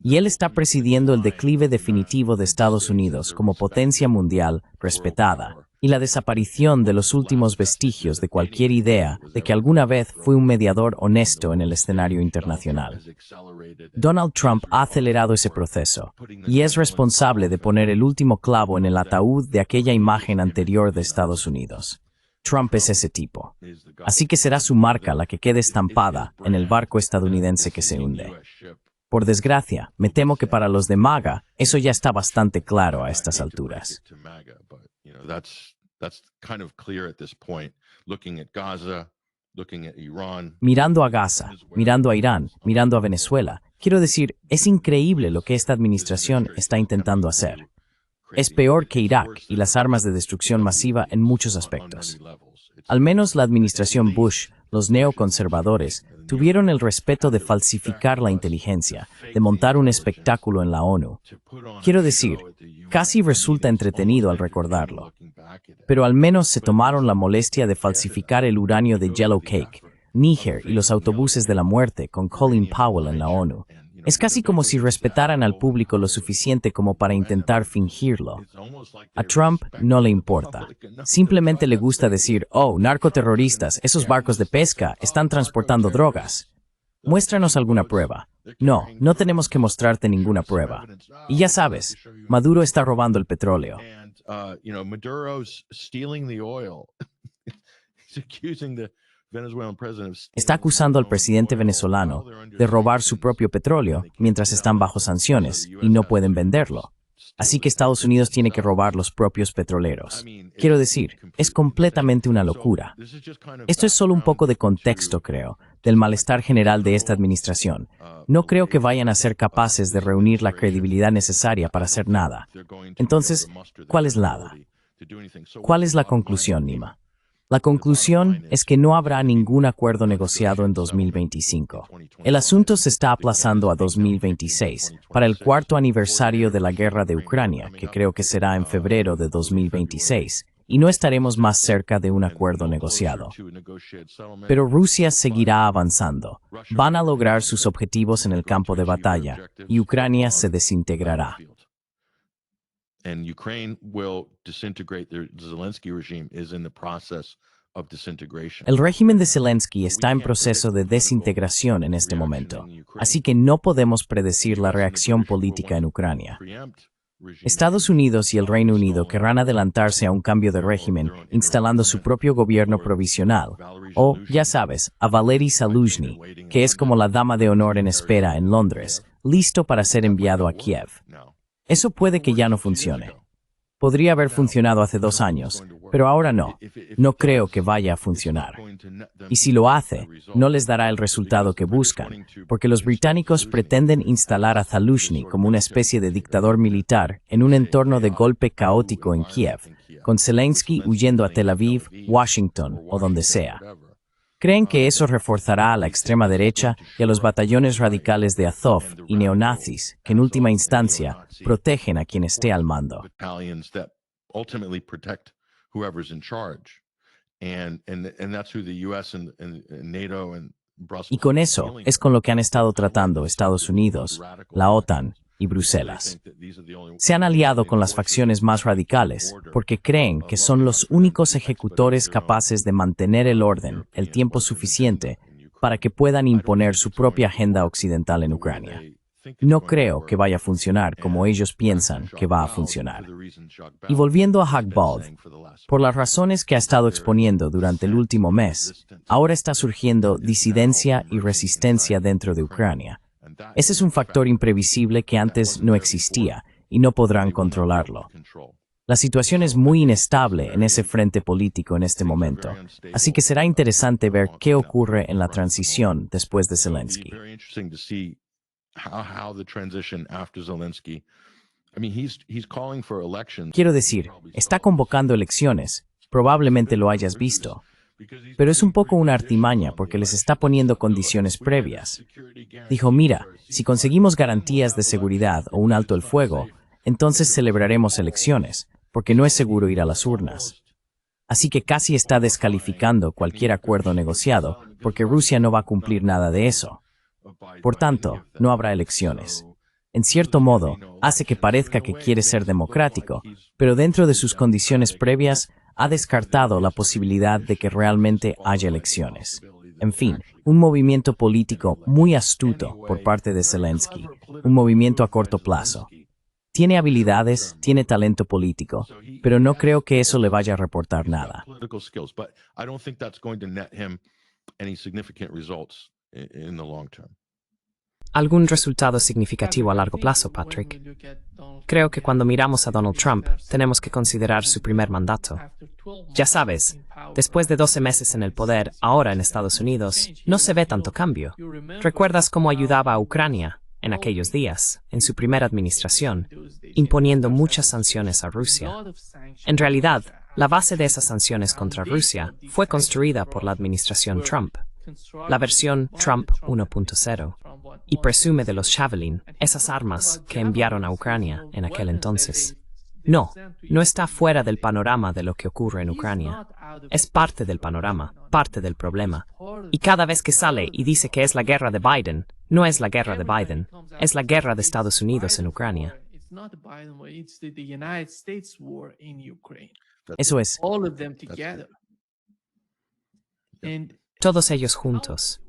Speaker 2: Y él está presidiendo el declive definitivo de Estados Unidos como potencia mundial respetada, y la desaparición de los últimos vestigios de cualquier idea de que alguna vez fue un mediador honesto en el escenario internacional. Donald Trump ha acelerado ese proceso, y es responsable de poner el último clavo en el ataúd de aquella imagen anterior de Estados Unidos. Trump es ese tipo. Así que será su marca la que quede estampada en el barco estadounidense que se hunde. Por desgracia, me temo que para los de MAGA, eso ya está bastante claro a estas alturas. Mirando a Gaza, mirando a Irán, mirando a Venezuela, quiero decir, es increíble lo que esta administración está intentando hacer. Es peor que Irak y las armas de destrucción masiva en muchos aspectos. Al menos la administración Bush, los neoconservadores, tuvieron el respeto de falsificar la inteligencia, de montar un espectáculo en la ONU. Quiero decir, casi resulta entretenido al recordarlo. Pero al menos se tomaron la molestia de falsificar el uranio de Yellow Cake, Níger y los autobuses de la muerte con Colin Powell en la ONU. Es casi como si respetaran al público lo suficiente como para intentar fingirlo. A Trump no le importa. Simplemente le gusta decir, oh, narcoterroristas, esos barcos de pesca están transportando drogas. Muéstranos alguna prueba. No, no tenemos que mostrarte ninguna prueba. Y ya sabes, Maduro está robando el petróleo. Está acusando al presidente venezolano de robar su propio petróleo mientras están bajo sanciones y no pueden venderlo. Así que Estados Unidos tiene que robar los propios petroleros. Quiero decir, es completamente una locura. Esto es solo un poco de contexto, creo, del malestar general de esta administración. No creo que vayan a ser capaces de reunir la credibilidad necesaria para hacer nada. Entonces, ¿cuál es nada? ¿Cuál es la conclusión, Nima? La conclusión es que no habrá ningún acuerdo negociado en 2025. El asunto se está aplazando a 2026, para el cuarto aniversario de la guerra de Ucrania, que creo que será en febrero de 2026, y no estaremos más cerca de un acuerdo negociado. Pero Rusia seguirá avanzando. Van a lograr sus objetivos en el campo de batalla, y Ucrania se desintegrará.
Speaker 4: And Ukraine will disintegrate. The Zelensky regime is in the process of disintegration.
Speaker 2: El régimen de Zelensky está en proceso de desintegración en este momento, así que no podemos predecir la reacción política en Ucrania. Estados Unidos y el Reino Unido querrán adelantarse a un cambio de régimen, instalando su propio gobierno provisional, o, ya sabes, a Valery Zaluzhny, que es como la dama de honor en espera en Londres, listo para ser enviado a Kiev. Eso puede que ya no funcione. Podría haber funcionado hace 2 años, pero ahora no. No creo que vaya a funcionar. Y si lo hace, no les dará el resultado que buscan, porque los británicos pretenden instalar a Zaluzhny como una especie de dictador militar en un entorno de golpe caótico en Kiev, con Zelensky huyendo a Tel Aviv, Washington o donde sea. Creen que eso reforzará a la extrema derecha y a los batallones radicales de Azov y neonazis, que en última instancia protegen a quien esté al mando.
Speaker 4: Battalions that ultimately protect whoever's in charge. And that's who the US and NATO and Brussels.
Speaker 2: Y con eso es con lo que han estado tratando Estados Unidos, la OTAN y Bruselas. Se han aliado con las facciones más radicales porque creen que son los únicos ejecutores capaces de mantener el orden el tiempo suficiente para que puedan imponer su propia agenda occidental en Ucrania. No creo que vaya a funcionar como ellos piensan que va a funcionar. Y volviendo a Hagbald, por las razones que ha estado exponiendo durante el último mes, ahora está surgiendo disidencia y resistencia dentro de Ucrania. Ese es un factor imprevisible que antes no existía y no podrán controlarlo. La situación es muy inestable en ese frente político en este momento, así que será interesante ver qué ocurre en la transición después de Zelensky. Quiero decir, está convocando elecciones, probablemente lo hayas visto. Pero es un poco una artimaña porque les está poniendo condiciones previas. Dijo, mira, si conseguimos garantías de seguridad o un alto el fuego, entonces celebraremos elecciones, porque no es seguro ir a las urnas. Así que casi está descalificando cualquier acuerdo negociado, porque Rusia no va a cumplir nada de eso. Por tanto, no habrá elecciones. En cierto modo, hace que parezca que quiere ser democrático, pero dentro de sus condiciones previas, ha descartado la posibilidad de que realmente haya elecciones. En fin, un movimiento político muy astuto por parte de Zelensky, un movimiento a corto plazo. Tiene habilidades, tiene talento político, pero no creo que eso le vaya a reportar nada.
Speaker 1: ¿Algún resultado significativo a largo plazo, Patrick? Creo que cuando miramos a Donald Trump, tenemos que considerar su primer mandato. Ya sabes, después de 12 meses en el poder, ahora en Estados Unidos, no se ve tanto cambio. ¿Recuerdas cómo ayudaba a Ucrania en aquellos días, en su primera administración, imponiendo muchas sanciones a Rusia? En realidad, la base de esas sanciones contra Rusia fue construida por la administración Trump, la versión Trump 1.0, y presume de los Javelin, esas armas que enviaron a Ucrania en aquel entonces. No está fuera del panorama de lo que ocurre en Ucrania. Es parte del panorama, parte del problema. Y cada vez que sale y dice que es la guerra de Biden, no es la guerra de Biden, es la guerra de Estados Unidos en Ucrania.
Speaker 2: Eso es.
Speaker 1: Todos ellos juntos.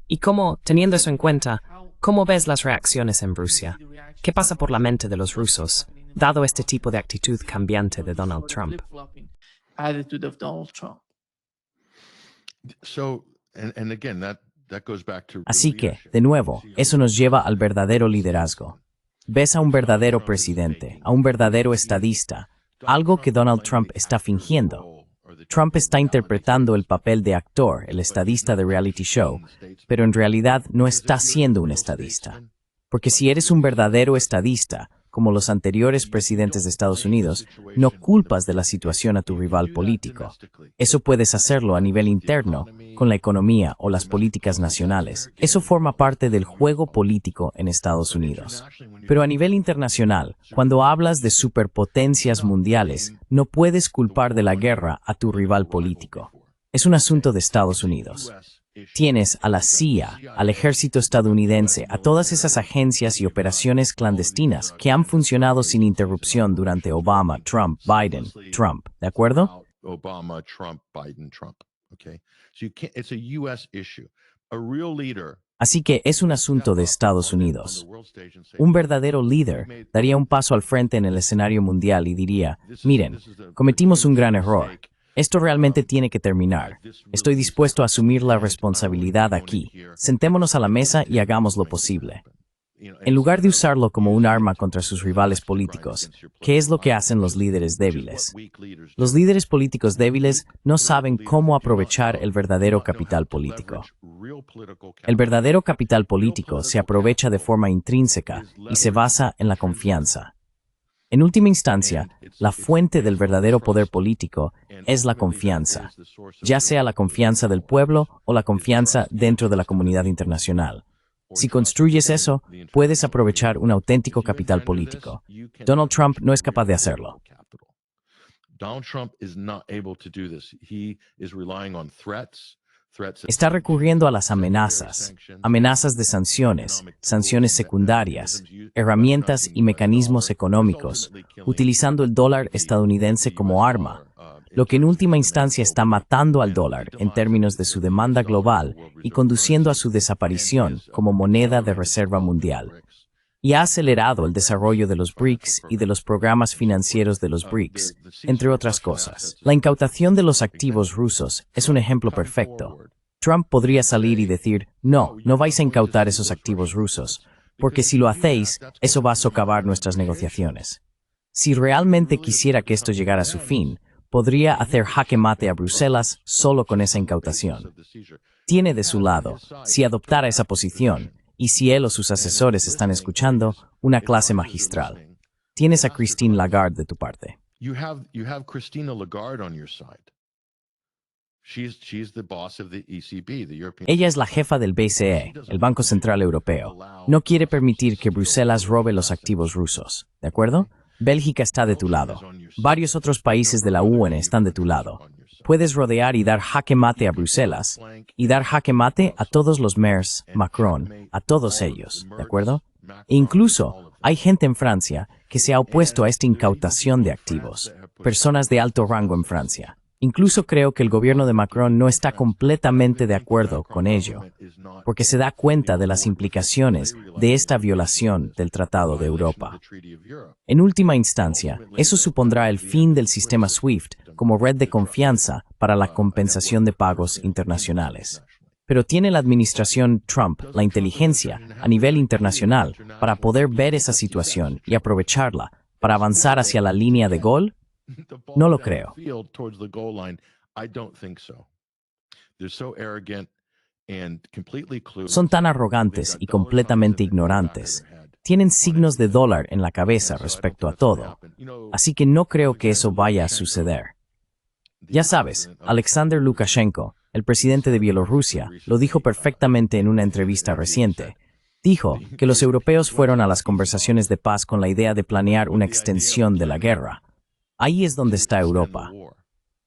Speaker 1: Y cómo, teniendo eso en cuenta, ¿cómo ves las reacciones en Rusia? ¿Qué pasa por la mente de los rusos, dado este tipo de actitud cambiante de Donald Trump?
Speaker 2: Así que, de nuevo, eso nos lleva al verdadero liderazgo. Ves a un verdadero presidente, a un verdadero estadista, algo que Donald Trump está fingiendo. Trump está interpretando el papel de actor, el estadista de reality show, pero en realidad no está siendo un estadista. Porque si eres un verdadero estadista, como los anteriores presidentes de Estados Unidos, no culpas de la situación a tu rival político. Eso puedes hacerlo a nivel interno, con la economía o las políticas nacionales. Eso forma parte del juego político en Estados Unidos. Pero a nivel internacional, cuando hablas de superpotencias mundiales, no puedes culpar de la guerra a tu rival político. Es un asunto de Estados Unidos. Tienes a la CIA, al ejército estadounidense, a todas esas agencias y operaciones clandestinas que han funcionado sin interrupción durante Obama, Trump, Biden, Trump, ¿de acuerdo?
Speaker 4: Obama, Trump, Biden, Trump. Okay, so you can't. It's a U.S. issue. A real leader.
Speaker 2: Así que es un asunto de Estados Unidos. Un verdadero líder daría un paso al frente en el escenario mundial y diría, miren, cometimos un gran error. Esto realmente tiene que terminar. Estoy dispuesto a asumir la responsabilidad aquí. Sentémonos a la mesa y hagamos lo posible. En lugar de usarlo como un arma contra sus rivales políticos, ¿qué es lo que hacen los líderes débiles? Los líderes políticos débiles no saben cómo aprovechar el verdadero capital político. El verdadero capital político se aprovecha de forma intrínseca y se basa en la confianza. En última instancia, la fuente del verdadero poder político es la confianza, ya sea la confianza del pueblo o la confianza dentro de la comunidad internacional. Si construyes eso, puedes aprovechar un auténtico capital político. Donald Trump no es capaz de hacerlo.
Speaker 4: Donald Trump is not able to do this. He is relying on threats.
Speaker 2: Está recurriendo a las amenazas de sanciones, sanciones secundarias, herramientas y mecanismos económicos, utilizando el dólar estadounidense como arma, lo que en última instancia está matando al dólar en términos de su demanda global y conduciendo a su desaparición como moneda de reserva mundial. Y ha acelerado el desarrollo de los BRICS y de los programas financieros de los BRICS, entre otras cosas. La incautación de los activos rusos es un ejemplo perfecto. Trump podría salir y decir, no vais a incautar esos activos rusos, porque si lo hacéis, eso va a socavar nuestras negociaciones. Si realmente quisiera que esto llegara a su fin, podría hacer jaque mate a Bruselas solo con esa incautación. Tiene de su lado, si adoptara esa posición, y si él o sus asesores están escuchando, una clase magistral. Tienes a Christine Lagarde de tu parte.
Speaker 4: You have Christina Lagarde on your side. She's the boss of the ECB, the European.
Speaker 2: Ella es la jefa del BCE, el Banco Central Europeo. No quiere permitir que Bruselas robe los activos rusos. ¿De acuerdo? Bélgica está de tu lado. Varios otros países de la UE están de tu lado. Puedes rodear y dar jaque mate a Bruselas y dar jaque mate a todos los mayors, Macron, a todos ellos, ¿de acuerdo? E incluso hay gente en Francia que se ha opuesto a esta incautación de activos, personas de alto rango en Francia. Incluso creo que el gobierno de Macron no está completamente de acuerdo con ello, porque se da cuenta de las implicaciones de esta violación del Tratado de Europa. En última instancia, eso supondrá el fin del sistema SWIFT como red de confianza para la compensación de pagos internacionales. Pero ¿tiene la administración Trump la inteligencia a nivel internacional para poder ver esa situación y aprovecharla para avanzar hacia la línea de gol? No lo creo. Son tan arrogantes y completamente ignorantes. Tienen signos de dólar en la cabeza respecto a todo. Así que no creo que eso vaya a suceder. Ya sabes, Alexander Lukashenko, el presidente de Bielorrusia, lo dijo perfectamente en una entrevista reciente. Dijo que los europeos fueron a las conversaciones de paz con la idea de planear una extensión de la guerra. Ahí es donde está Europa.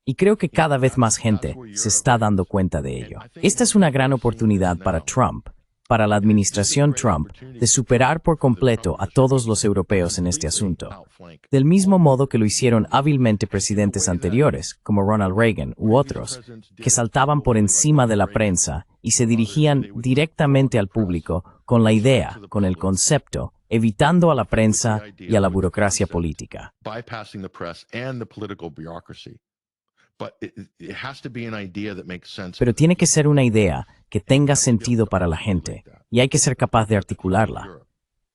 Speaker 2: Y creo que cada vez más gente se está dando cuenta de ello. Esta es una gran oportunidad para Trump, para la administración Trump, de superar por completo a todos los europeos en este asunto. Del mismo modo que lo hicieron hábilmente presidentes anteriores, como Ronald Reagan u otros, que saltaban por encima de la prensa y se dirigían directamente al público con la idea, con el concepto, evitando a la prensa y a la burocracia política. Pero tiene que ser una idea que tenga sentido para la gente, y hay que ser capaz de articularla.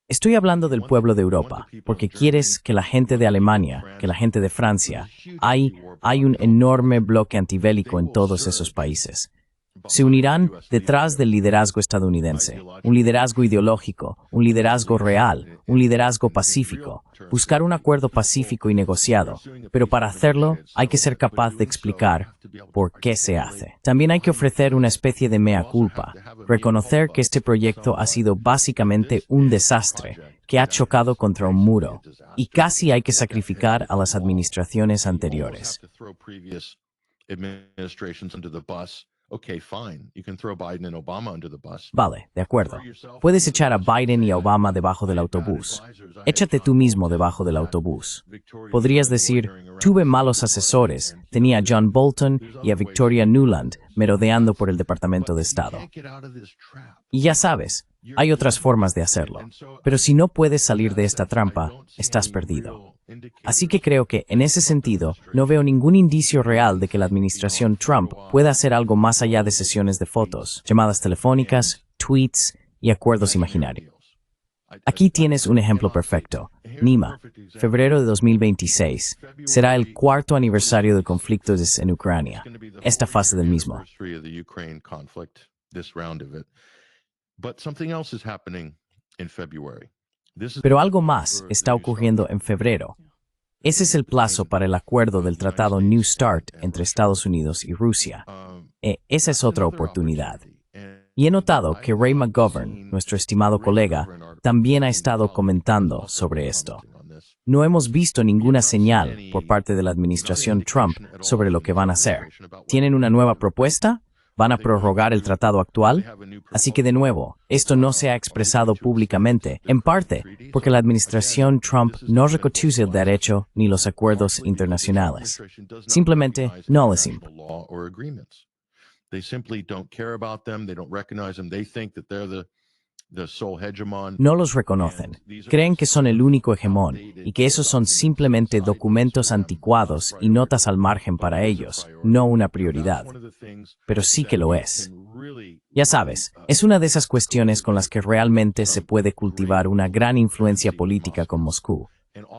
Speaker 2: Estoy hablando del pueblo de Europa, porque quieres que la gente de Alemania, que la gente de Francia, hay un enorme bloque antibélico en todos esos países. Se unirán detrás del liderazgo estadounidense, un liderazgo ideológico, un liderazgo real, un liderazgo pacífico, buscar un acuerdo pacífico y negociado, pero para hacerlo hay que ser capaz de explicar por qué se hace. También hay que ofrecer una especie de mea culpa, reconocer que este proyecto ha sido básicamente un desastre, que ha chocado contra un muro, y casi hay que sacrificar a las administraciones anteriores.
Speaker 4: Okay, fine. You can throw Biden and Obama under the bus.
Speaker 2: Vale, de acuerdo. Puedes echar a Biden y a Obama debajo del autobús. Échate tú mismo debajo del autobús. Podrías decir, tuve malos asesores, tenía a John Bolton y a Victoria Nuland merodeando por el Departamento de Estado. Y ya sabes, hay otras formas de hacerlo. Pero si no puedes salir de esta trampa, estás perdido. Así que creo que, en ese sentido, no veo ningún indicio real de que la administración Trump pueda hacer algo más allá de sesiones de fotos, llamadas telefónicas, tweets y acuerdos imaginarios. Aquí tienes un ejemplo perfecto. Nima, febrero de 2026, será el 4º aniversario del conflicto en Ucrania, esta fase del mismo. Pero algo más está ocurriendo en febrero. Ese es el plazo para el acuerdo del Tratado New START entre Estados Unidos y Rusia. Esa es otra oportunidad. Y he notado que Ray McGovern, nuestro estimado colega, también ha estado comentando sobre esto. No hemos visto ninguna señal por parte de la administración Trump sobre lo que van a hacer. ¿Tienen una nueva propuesta? ¿Van a prorrogar el tratado actual? Así que de nuevo, esto no se ha expresado públicamente, en parte porque la administración Trump no reconoce el derecho ni los acuerdos internacionales. Simplemente no les importa. No los reconocen, creen que son el único hegemón y que esos son simplemente documentos anticuados y notas al margen para ellos, no una prioridad. Pero sí que lo es. Ya sabes, es una de esas cuestiones con las que realmente se puede cultivar una gran influencia política con Moscú.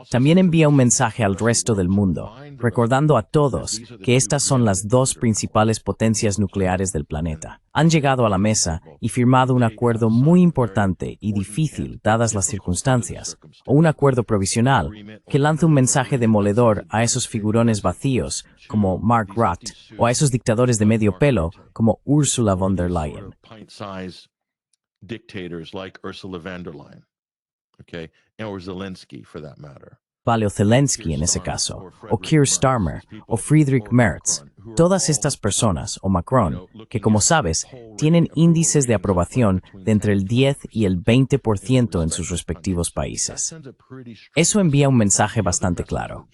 Speaker 2: También envía un mensaje al resto del mundo, recordando a todos que estas son las dos principales potencias nucleares del planeta. Han llegado a la mesa y firmado un acuerdo muy importante y difícil dadas las circunstancias, o un acuerdo provisional que lanza un mensaje demoledor a esos figurones vacíos como Mark Rutte o a esos dictadores de medio pelo como Ursula von der Leyen.
Speaker 4: Or Zelensky, for that matter.
Speaker 2: Vale, o Zelensky en ese caso, o Keir Starmer, o Friedrich Merz, todas estas personas, o Macron, que como sabes, tienen índices de aprobación de entre el 10 y el 20% en sus respectivos países. Eso envía un mensaje bastante claro.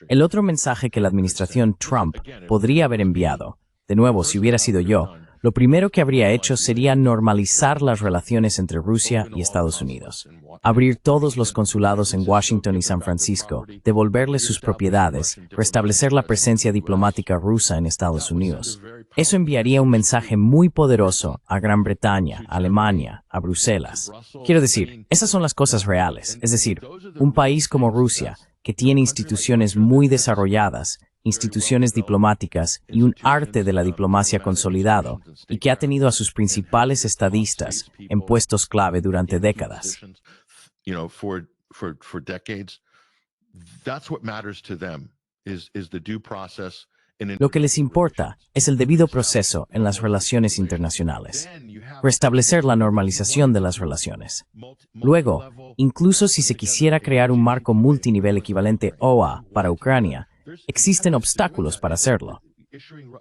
Speaker 2: El otro mensaje que la administración Trump podría haber enviado, de nuevo, si hubiera sido yo, lo primero que habría hecho sería normalizar las relaciones entre Rusia y Estados Unidos. Abrir todos los consulados en Washington y San Francisco, devolverles sus propiedades, restablecer la presencia diplomática rusa en Estados Unidos. Eso enviaría un mensaje muy poderoso a Gran Bretaña, a Alemania, a Bruselas. Quiero decir, esas son las cosas reales. Es decir, un país como Rusia, que tiene instituciones muy desarrolladas, instituciones diplomáticas y un arte de la diplomacia consolidado, y que ha tenido a sus principales estadistas en puestos clave durante décadas. Lo que les importa es el debido proceso en las relaciones internacionales. Restablecer la normalización de las relaciones. Luego, incluso si se quisiera crear un marco multinivel equivalente OA para Ucrania, existen obstáculos para hacerlo.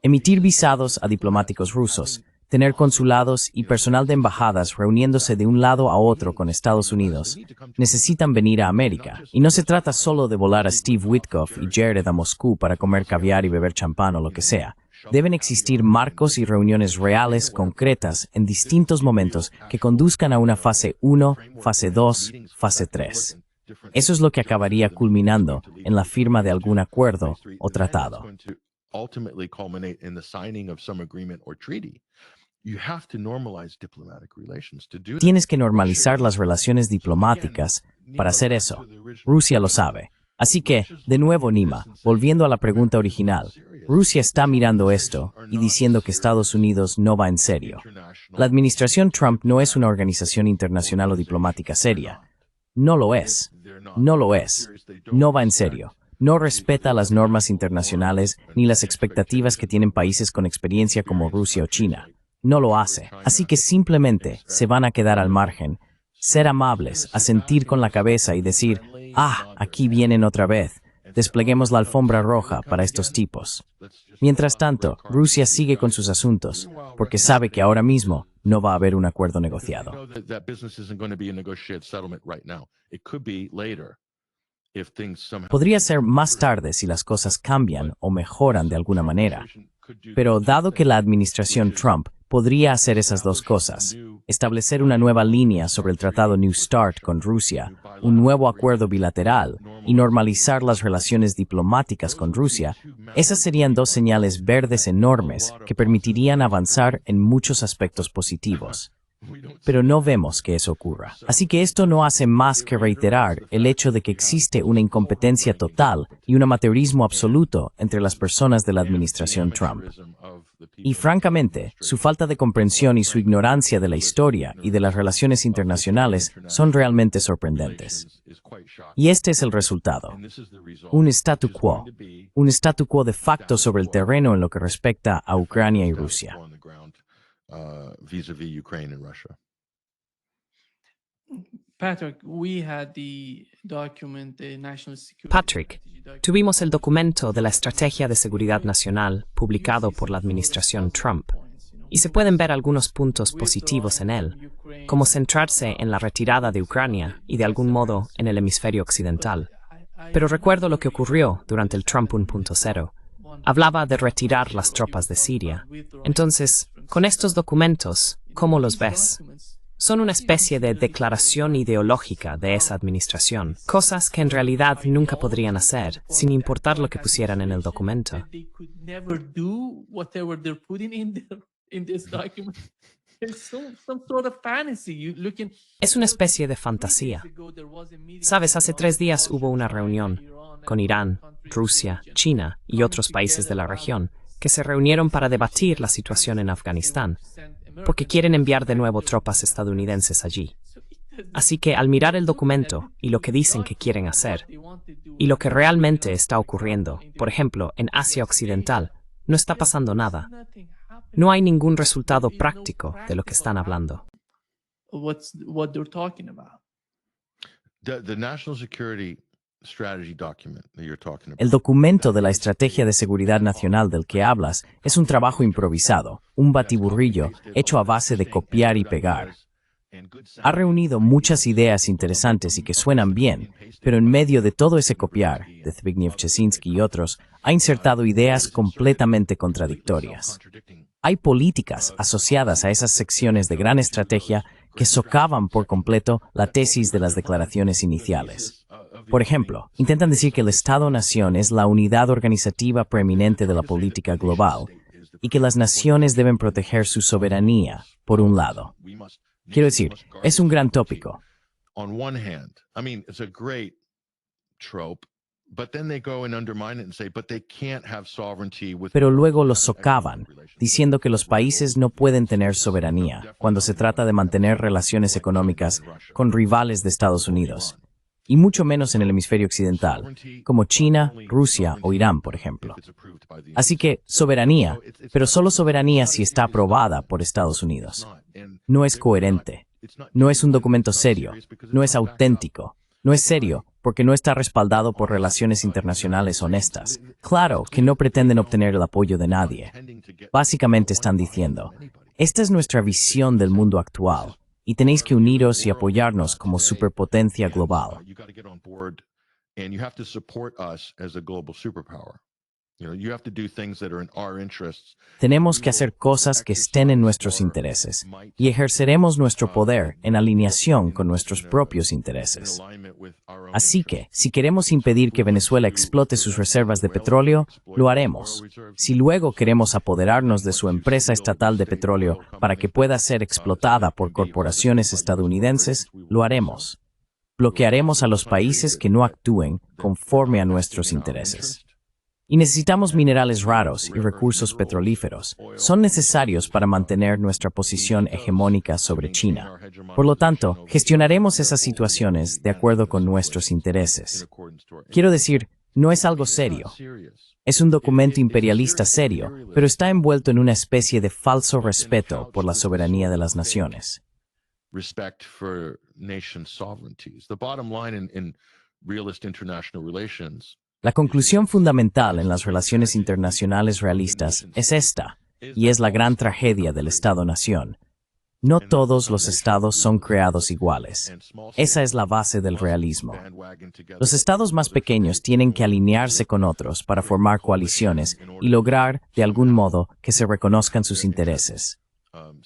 Speaker 2: Emitir visados a diplomáticos rusos, tener consulados y personal de embajadas reuniéndose de un lado a otro con Estados Unidos, necesitan venir a América. Y no se trata solo de volar a Steve Witkoff y Jared a Moscú para comer caviar y beber champán o lo que sea. Deben existir marcos y reuniones reales, concretas, en distintos momentos que conduzcan a una fase 1, fase 2, fase 3. Eso es lo que acabaría culminando en la firma de algún acuerdo o tratado. Tienes que normalizar las relaciones diplomáticas para hacer eso. Rusia lo sabe. Así que, de nuevo, Nima, volviendo a la pregunta original, Rusia está mirando esto y diciendo que Estados Unidos no va en serio. La administración Trump no es una organización internacional o diplomática seria. No lo es. No lo es. No va en serio. No respeta las normas internacionales ni las expectativas que tienen países con experiencia como Rusia o China. No lo hace. Así que simplemente se van a quedar al margen, ser amables, asentir con la cabeza y decir, aquí vienen otra vez, despleguemos la alfombra roja para estos tipos. Mientras tanto, Rusia sigue con sus asuntos, porque sabe que ahora mismo no va a haber un acuerdo negociado. Podría ser más tarde si las cosas cambian o mejoran de alguna manera. Pero dado que la administración Trump podría hacer esas dos cosas, establecer una nueva línea sobre el Tratado New START con Rusia, un nuevo acuerdo bilateral y normalizar las relaciones diplomáticas con Rusia, esas serían dos señales verdes enormes que permitirían avanzar en muchos aspectos positivos. Pero no vemos que eso ocurra. Así que esto no hace más que reiterar el hecho de que existe una incompetencia total y un amateurismo absoluto entre las personas de la administración Trump. Y francamente, su falta de comprensión y su ignorancia de la historia y de las relaciones internacionales son realmente sorprendentes. Y este es el resultado. Un statu quo de facto sobre el terreno en lo que respecta a Ucrania y Rusia.
Speaker 4: Vis-a-vis Ukraine and Russia.
Speaker 3: Patrick, we had the document, the National Security
Speaker 1: Patrick,
Speaker 3: Strategy document.
Speaker 1: tuvimos el documento de la Estrategia de Seguridad Nacional publicado por la administración Trump, y se pueden ver algunos puntos positivos en él, como centrarse en la retirada de Ucrania y de algún modo en el hemisferio occidental. Pero recuerdo lo que ocurrió durante el Trump 1.0. Hablaba de retirar las tropas de Siria. Entonces, con estos documentos, ¿cómo los ves? Son una especie de declaración ideológica de esa administración, cosas que en realidad nunca podrían hacer, sin importar lo que pusieran en el documento. Es una especie de fantasía. Sabes, hace 3 días hubo una reunión con Irán, Rusia, China y otros países de la región que se reunieron para debatir la situación en Afganistán, porque quieren enviar de nuevo tropas estadounidenses allí. Así que al mirar el documento y lo que dicen que quieren hacer, y lo que realmente está ocurriendo, por ejemplo, en Asia Occidental, no está pasando nada. No hay ningún resultado práctico de lo que están hablando.
Speaker 4: The National Security Strategy document that you're talking about.
Speaker 2: El documento de la Estrategia de Seguridad Nacional del que hablas es un trabajo improvisado, un batiburrillo hecho a base de copiar y pegar. Ha reunido muchas ideas interesantes y que suenan bien, pero en medio de todo ese copiar, de Zbigniew Brzezinski y otros, ha insertado ideas completamente contradictorias. Hay políticas asociadas a esas secciones de gran estrategia que socavan por completo la tesis de las declaraciones iniciales. Por ejemplo, intentan decir que el Estado-nación es la unidad organizativa preeminente de la política global y que las naciones deben proteger su soberanía, por un lado. Quiero decir, es un gran tópico.
Speaker 4: On one hand, I mean, it's a great trope, but then they go and undermine it and say, but they can't have sovereignty with.
Speaker 2: Pero luego los socavan, diciendo que los países no pueden tener soberanía cuando se trata de mantener relaciones económicas con rivales de Estados Unidos, y mucho menos en el hemisferio occidental, como China, Rusia o Irán, por ejemplo. Así que, soberanía, pero solo soberanía si está aprobada por Estados Unidos. No es coherente, no es un documento serio, no es auténtico, no es serio porque no está respaldado por relaciones internacionales honestas. Claro que no pretenden obtener el apoyo de nadie. Básicamente están diciendo, esta es nuestra visión del mundo actual, y tenéis que uniros y apoyarnos como superpotencia global. Tenemos que hacer cosas que estén en nuestros intereses y ejerceremos nuestro poder en alineación con nuestros propios intereses. Así que, si queremos impedir que Venezuela explote sus reservas de petróleo, lo haremos. Si luego queremos apoderarnos de su empresa estatal de petróleo para que pueda ser explotada por corporaciones estadounidenses, lo haremos. Bloquearemos a los países que no actúen conforme a nuestros intereses. Y necesitamos minerales raros y recursos petrolíferos. Son necesarios para mantener nuestra posición hegemónica sobre China. Por lo tanto, gestionaremos esas situaciones de acuerdo con nuestros intereses. Quiero decir, no es algo serio. Es un documento imperialista serio, pero está envuelto en una especie de falso respeto por la soberanía de las naciones.
Speaker 4: Respect for nation sovereignties. The bottom line in realist international relations.
Speaker 2: La conclusión fundamental en las relaciones internacionales realistas es esta, y es la gran tragedia del Estado-nación. No todos los estados son creados iguales. Esa es la base del realismo. Los estados más pequeños tienen que alinearse con otros para formar coaliciones y lograr, de algún modo, que se reconozcan sus intereses.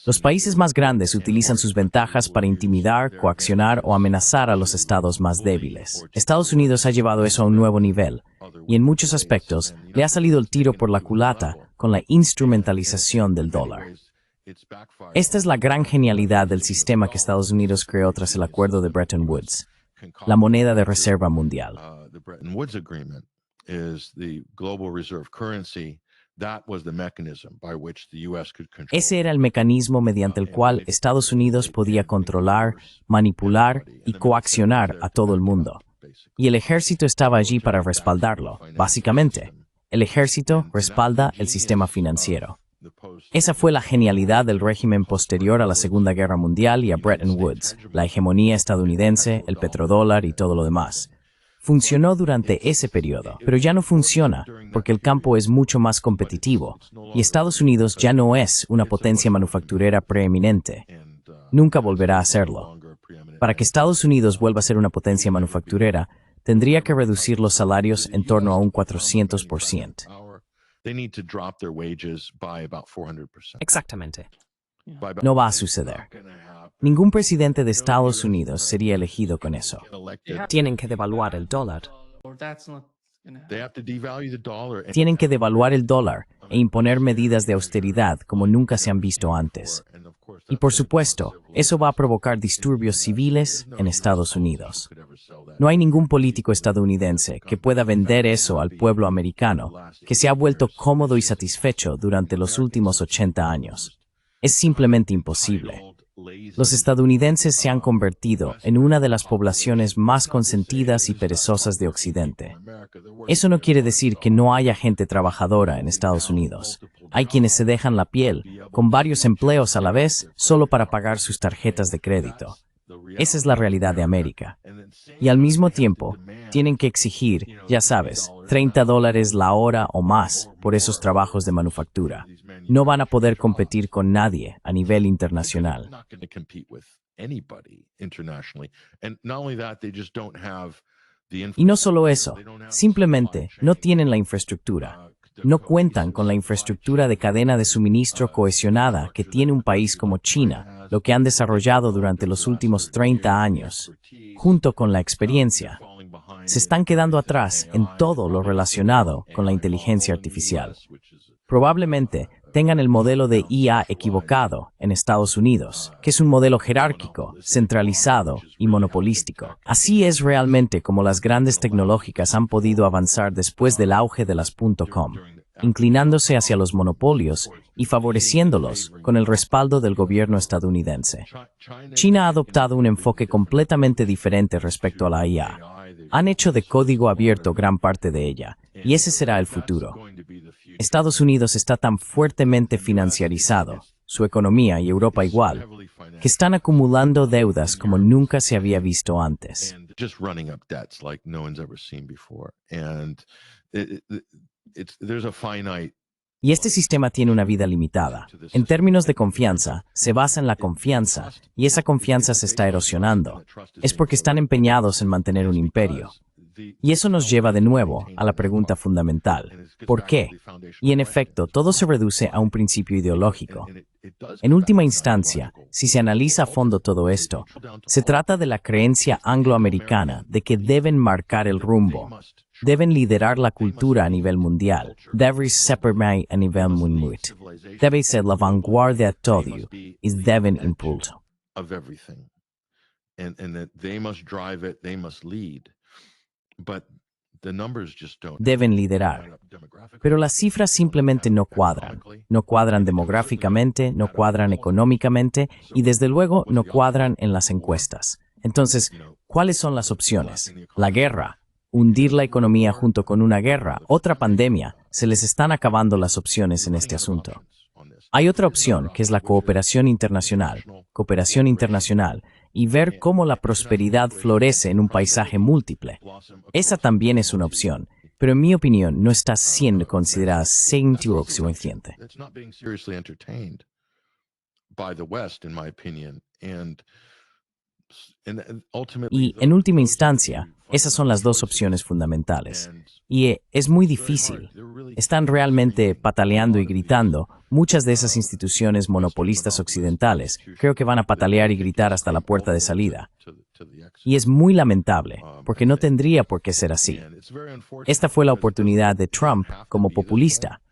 Speaker 2: Los países más grandes utilizan sus ventajas para intimidar, coaccionar o amenazar a los estados más débiles. Estados Unidos ha llevado eso a un nuevo nivel, y en muchos aspectos le ha salido el tiro por la culata con la instrumentalización del dólar. Esta es la gran genialidad del sistema que Estados Unidos creó tras el acuerdo de Bretton Woods, la moneda de reserva mundial. Ese era el mecanismo mediante el cual Estados Unidos podía controlar, manipular y coaccionar a todo el mundo. Y el ejército estaba allí para respaldarlo, básicamente. El ejército respalda el sistema financiero. Esa fue la genialidad del régimen posterior a la Segunda Guerra Mundial y a Bretton Woods, la hegemonía estadounidense, el petrodólar y todo lo demás. Funcionó durante ese periodo, pero ya no funciona porque el campo es mucho más competitivo y Estados Unidos ya no es una potencia manufacturera preeminente. Nunca volverá a serlo. Para que Estados Unidos vuelva a ser una potencia manufacturera, tendría que reducir los salarios en torno a un 400%.
Speaker 1: Exactamente.
Speaker 2: No va a suceder. Ningún presidente de Estados Unidos sería elegido con eso.
Speaker 1: Tienen que devaluar el dólar.
Speaker 2: Tienen que devaluar el dólar e imponer medidas de austeridad como nunca se han visto antes. Y por supuesto, eso va a provocar disturbios civiles en Estados Unidos. No hay ningún político estadounidense que pueda vender eso al pueblo americano, que se ha vuelto cómodo y satisfecho durante los últimos 80 años. Es simplemente imposible. Los estadounidenses se han convertido en una de las poblaciones más consentidas y perezosas de Occidente. Eso no quiere decir que no haya gente trabajadora en Estados Unidos. Hay quienes se dejan la piel, con varios empleos a la vez, solo para pagar sus tarjetas de crédito. Esa es la realidad de América. Y al mismo tiempo, tienen que exigir, ya sabes, $30 la hora o más por esos trabajos de manufactura. No van a poder competir con nadie a nivel internacional. Y no solo eso, simplemente no tienen la infraestructura. No cuentan con la infraestructura de cadena de suministro cohesionada que tiene un país como China, lo que han desarrollado durante los últimos 30 años. Junto con la experiencia, se están quedando atrás en todo lo relacionado con la inteligencia artificial. Probablemente tengan el modelo de IA equivocado en Estados Unidos, que es un modelo jerárquico, centralizado y monopolístico. Así es realmente como las grandes tecnológicas han podido avanzar después del auge de las .com, inclinándose hacia los monopolios y favoreciéndolos con el respaldo del gobierno estadounidense. China ha adoptado un enfoque completamente diferente respecto a la IA. Han hecho de código abierto gran parte de ella, y ese será el futuro. Estados Unidos está tan fuertemente financiarizado, su economía y Europa igual, que están acumulando deudas como nunca se había visto antes. Y este sistema tiene una vida limitada. En términos de confianza, se basa en la confianza, y esa confianza se está erosionando. Es porque están empeñados en mantener un imperio. Y eso nos lleva de nuevo a la pregunta fundamental: ¿por qué? Y en efecto, todo se reduce a un principio ideológico. En última instancia, si se analiza a fondo todo esto, se trata de la creencia angloamericana de que deben marcar el rumbo, deben liderar la cultura a nivel mundial, deben separarse a nivel mundial, deben ser la vanguardia de todo y deben impulsar. Deben liderar. Pero las cifras simplemente no cuadran. No cuadran demográficamente, no cuadran económicamente y desde luego no cuadran en las encuestas. Entonces, ¿cuáles son las opciones? La guerra. Hundir la economía junto con una guerra, otra pandemia. Se les están acabando las opciones en este asunto. Hay otra opción, que es la cooperación internacional y ver cómo la prosperidad florece en un paisaje múltiple. Esa también es una opción, pero en mi opinión no está siendo considerada suficiente.
Speaker 4: It's not being seriously entertained by the West, in my opinion. And ultimately,
Speaker 2: Y en última instancia, esas son las dos opciones fundamentales. Y es muy difícil. Están realmente pataleando y gritando. Muchas de esas instituciones monopolistas occidentales creo que van a patalear y gritar hasta la puerta de salida. Y es muy lamentable, porque no tendría por qué ser así. Esta fue la oportunidad de Trump como populista.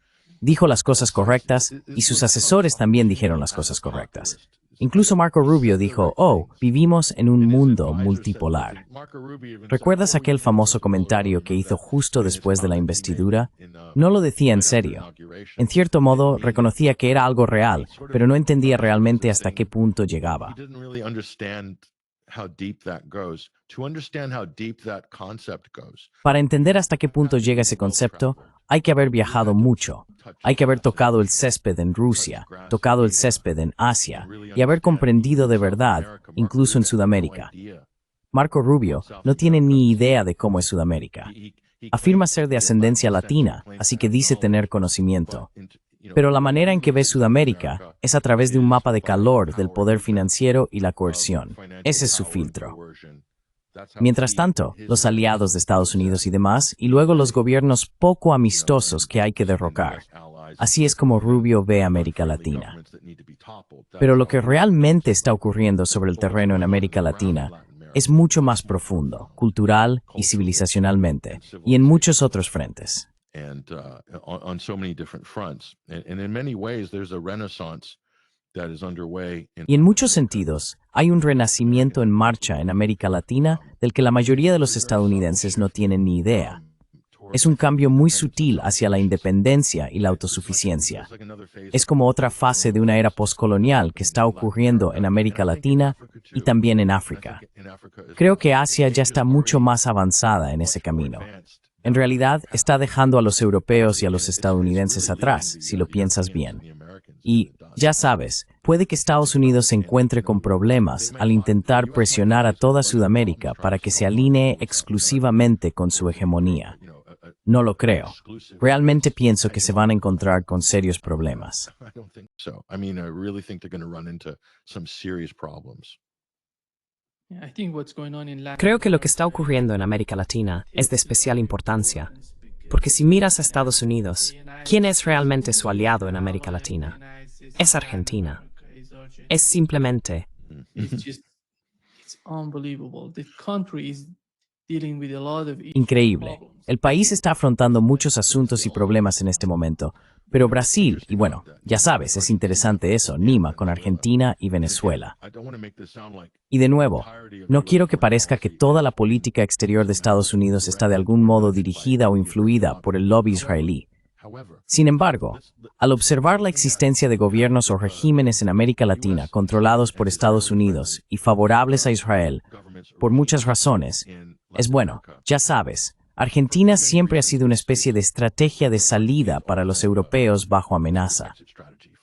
Speaker 2: Dijo las cosas correctas y sus asesores también dijeron las cosas correctas. Incluso Marco Rubio dijo, vivimos en un mundo multipolar. ¿Recuerdas aquel famoso comentario que hizo justo después de la investidura? No lo decía en serio. En cierto modo, reconocía que era algo real, pero no entendía realmente hasta qué punto llegaba. Para entender hasta qué punto llega ese concepto, hay que haber viajado mucho. Hay que haber tocado el césped en Rusia, tocado el césped en Asia y haber comprendido de verdad, incluso en Sudamérica. Marco Rubio no tiene ni idea de cómo es Sudamérica. Afirma ser de ascendencia latina, así que dice tener conocimiento. Pero la manera en que ve Sudamérica es a través de un mapa de calor del poder financiero y la coerción. Ese es su filtro. Mientras tanto, los aliados de Estados Unidos y demás, y luego los gobiernos poco amistosos que hay que derrocar. Así es como Rubio ve América Latina. Pero lo que realmente está ocurriendo sobre el terreno en América Latina es mucho más profundo, cultural y civilizacionalmente, y en muchos otros frentes. Y en muchos sentidos, hay un renacimiento en marcha en América Latina del que la mayoría de los estadounidenses no tienen ni idea. Es un cambio muy sutil hacia la independencia y la autosuficiencia. Es como otra fase de una era postcolonial que está ocurriendo en América Latina y también en África. Creo que Asia ya está mucho más avanzada en ese camino. En realidad, está dejando a los europeos y a los estadounidenses atrás, si lo piensas bien. Y, ya sabes, puede que Estados Unidos se encuentre con problemas al intentar presionar a toda Sudamérica para que se alinee exclusivamente con su hegemonía. No lo creo. Realmente pienso que se van a encontrar con serios problemas.
Speaker 1: Creo que lo que está ocurriendo en América Latina es de especial importancia, porque si miras a Estados Unidos, ¿quién es realmente su aliado en América Latina? Es Argentina. Es simplemente...
Speaker 2: Increíble. El país está afrontando muchos asuntos y problemas en este momento, pero Brasil, y bueno, ya sabes, es interesante eso, Lima con Argentina y Venezuela. Y de nuevo, no quiero que parezca que toda la política exterior de Estados Unidos está de algún modo dirigida o influida por el lobby israelí. Sin embargo, al observar la existencia de gobiernos o regímenes en América Latina controlados por Estados Unidos y favorables a Israel, por muchas razones, es bueno, ya sabes, Argentina siempre ha sido una especie de estrategia de salida para los europeos bajo amenaza.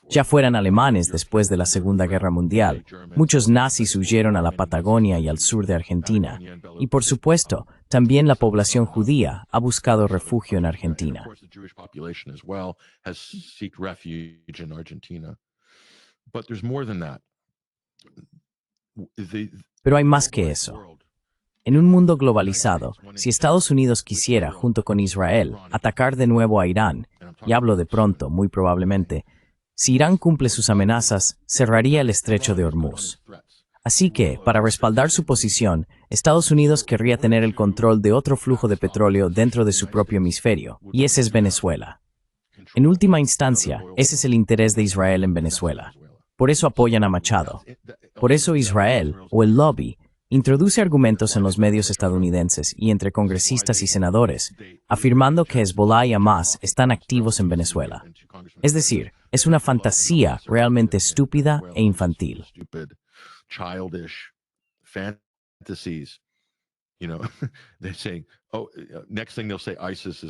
Speaker 2: Ya fueran alemanes después de la Segunda Guerra Mundial, muchos nazis huyeron a la Patagonia y al sur de Argentina, y por supuesto, también la población judía ha buscado refugio en Argentina. Pero hay más que eso. En un mundo globalizado, si Estados Unidos quisiera, junto con Israel, atacar de nuevo a Irán, y hablo de pronto, muy probablemente, si Irán cumple sus amenazas, cerraría el estrecho de Hormuz. Así que, para respaldar su posición, Estados Unidos querría tener el control de otro flujo de petróleo dentro de su propio hemisferio, y ese es Venezuela. En última instancia, ese es el interés de Israel en Venezuela. Por eso apoyan a Machado. Por eso Israel, o el lobby, introduce argumentos en los medios estadounidenses y entre congresistas y senadores, afirmando que Hezbollah y Hamas están activos en Venezuela. Es decir, es una fantasía realmente estúpida e infantil.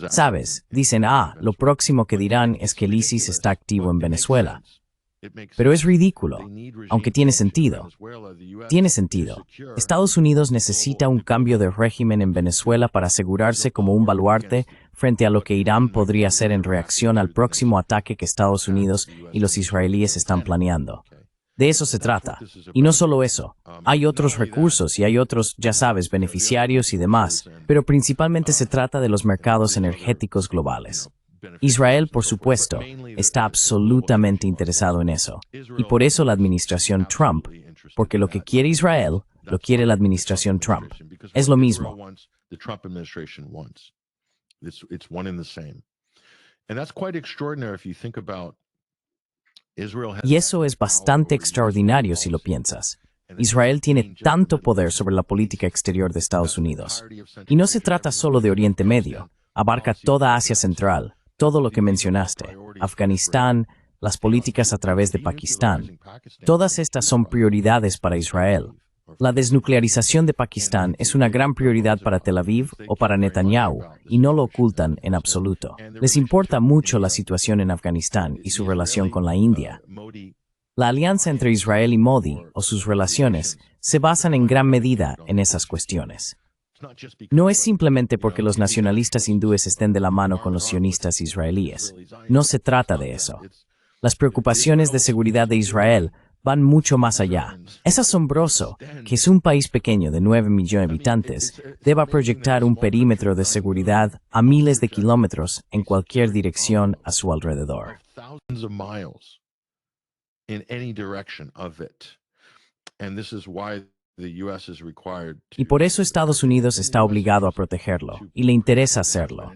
Speaker 2: Sabes, dicen, lo próximo que dirán es que el ISIS está activo en Venezuela. Pero es ridículo, aunque tiene sentido. Tiene sentido. Estados Unidos necesita un cambio de régimen en Venezuela para asegurarse como un baluarte frente a lo que Irán podría hacer en reacción al próximo ataque que Estados Unidos y los israelíes están planeando. De eso se trata. Y no solo eso. Hay otros recursos y hay otros, ya sabes, beneficiarios y demás, pero principalmente se trata de los mercados energéticos globales. Israel, por supuesto, está absolutamente interesado en eso. Y por eso la administración Trump, porque lo que quiere Israel, lo quiere la administración Trump. Es lo mismo. Y eso es bastante extraordinario si lo piensas. Israel tiene tanto poder sobre la política exterior de Estados Unidos. Y no se trata solo de Oriente Medio, abarca toda Asia Central, todo lo que mencionaste, Afganistán, las políticas a través de Pakistán. Todas estas son prioridades para Israel. La desnuclearización de Pakistán es una gran prioridad para Tel Aviv o para Netanyahu, y no lo ocultan en absoluto. Les importa mucho la situación en Afganistán y su relación con la India. La alianza entre Israel y Modi, o sus relaciones, se basan en gran medida en esas cuestiones. No es simplemente porque los nacionalistas hindúes estén de la mano con los sionistas israelíes. No se trata de eso. Las preocupaciones de seguridad de Israel van mucho más allá. Es asombroso que un país pequeño de 9 millones de habitantes deba proyectar un perímetro de seguridad a miles de kilómetros en cualquier dirección a su alrededor. Y por eso Estados Unidos está obligado a protegerlo, y le interesa hacerlo.